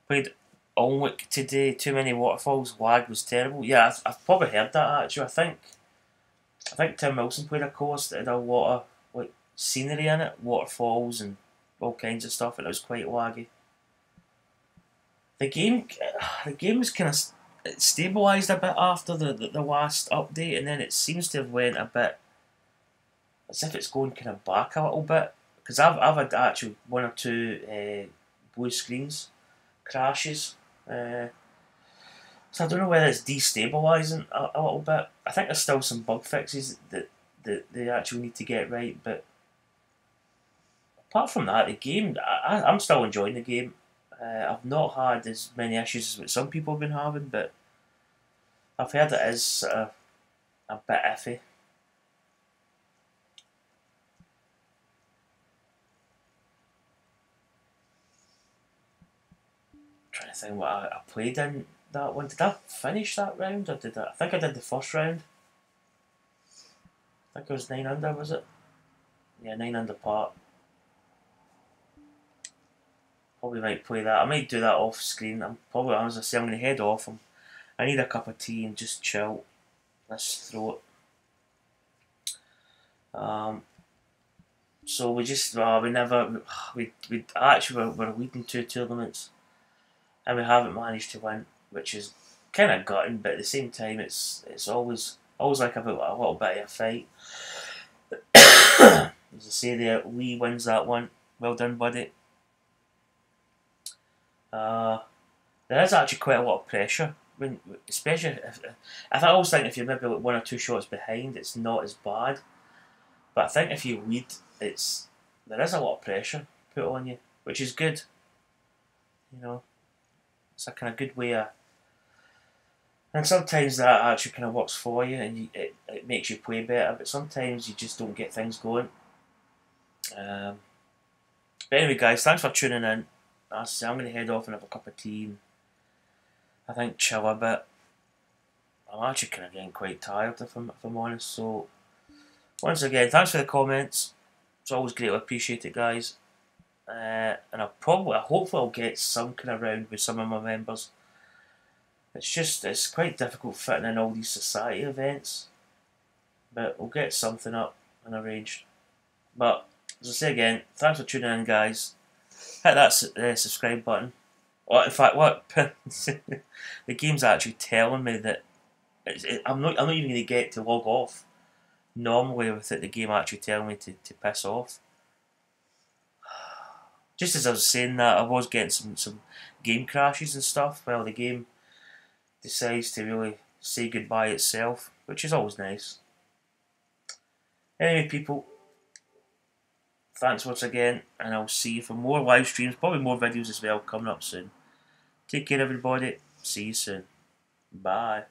Played Alnwick today. Too many waterfalls. Lag was terrible. Yeah, I've probably heard that actually. I think Tim Wilson played a course that had a lot of like scenery in it, waterfalls and all kinds of stuff, and it was quite laggy. The game was kind of stabilised a bit after the last update, and then it seems to have went a bit as if it's going kind of back a little bit. Because I've had actually one or two blue screens crashes. So I don't know whether it's destabilising a little bit. I think there's still some bug fixes that they actually need to get right, but apart from that, the game, I'm still enjoying the game. I've not had as many issues as what some people have been having, but I've heard it is a bit iffy. I'm trying to think what I played in that one. Did I finish that round, or did I think I did the first round. I think it was 9 under, was it? Yeah, 9 under par. Probably might play that. I might do that off screen. I'm going to head off. I need a cup of tea and just chill. Let's throw it. So we actually we're leading 2 tournaments, and we haven't managed to win, which is kind of gutting. But at the same time, it's always like a little bit of a fight. As I say, there, Lee wins that one. Well done, buddy. There is actually quite a lot of pressure, especially if I always think if you're maybe like 1 or 2 shots behind, it's not as bad. But I think if you lead, there is a lot of pressure put on you, which is good. You know, it's a kind of good way of, and sometimes that actually kind of works for you, and it makes you play better. But sometimes you just don't get things going. But anyway, guys, thanks for tuning in. As I say, I'm going to head off and have a cup of tea and I think chill a bit. I'm actually kind of getting quite tired if I'm honest. So once again, thanks for the comments. It's always greatly appreciated, guys. And hopefully I'll get some kind of round with some of my members. It's quite difficult fitting in all these society events, but we'll get something up and arranged. But as I say again, thanks for tuning in, guys. Hit that subscribe button. Or in fact, what the game's actually telling me that I'm not even going to get to log off. Normally, with it, the game actually telling me to piss off. Just as I was saying that, I was getting some game crashes and stuff. Well, the game decides to really say goodbye itself, which is always nice. Anyway, people, thanks once again, and I'll see you for more live streams, probably more videos as well coming up soon. Take care, everybody. See you soon. Bye.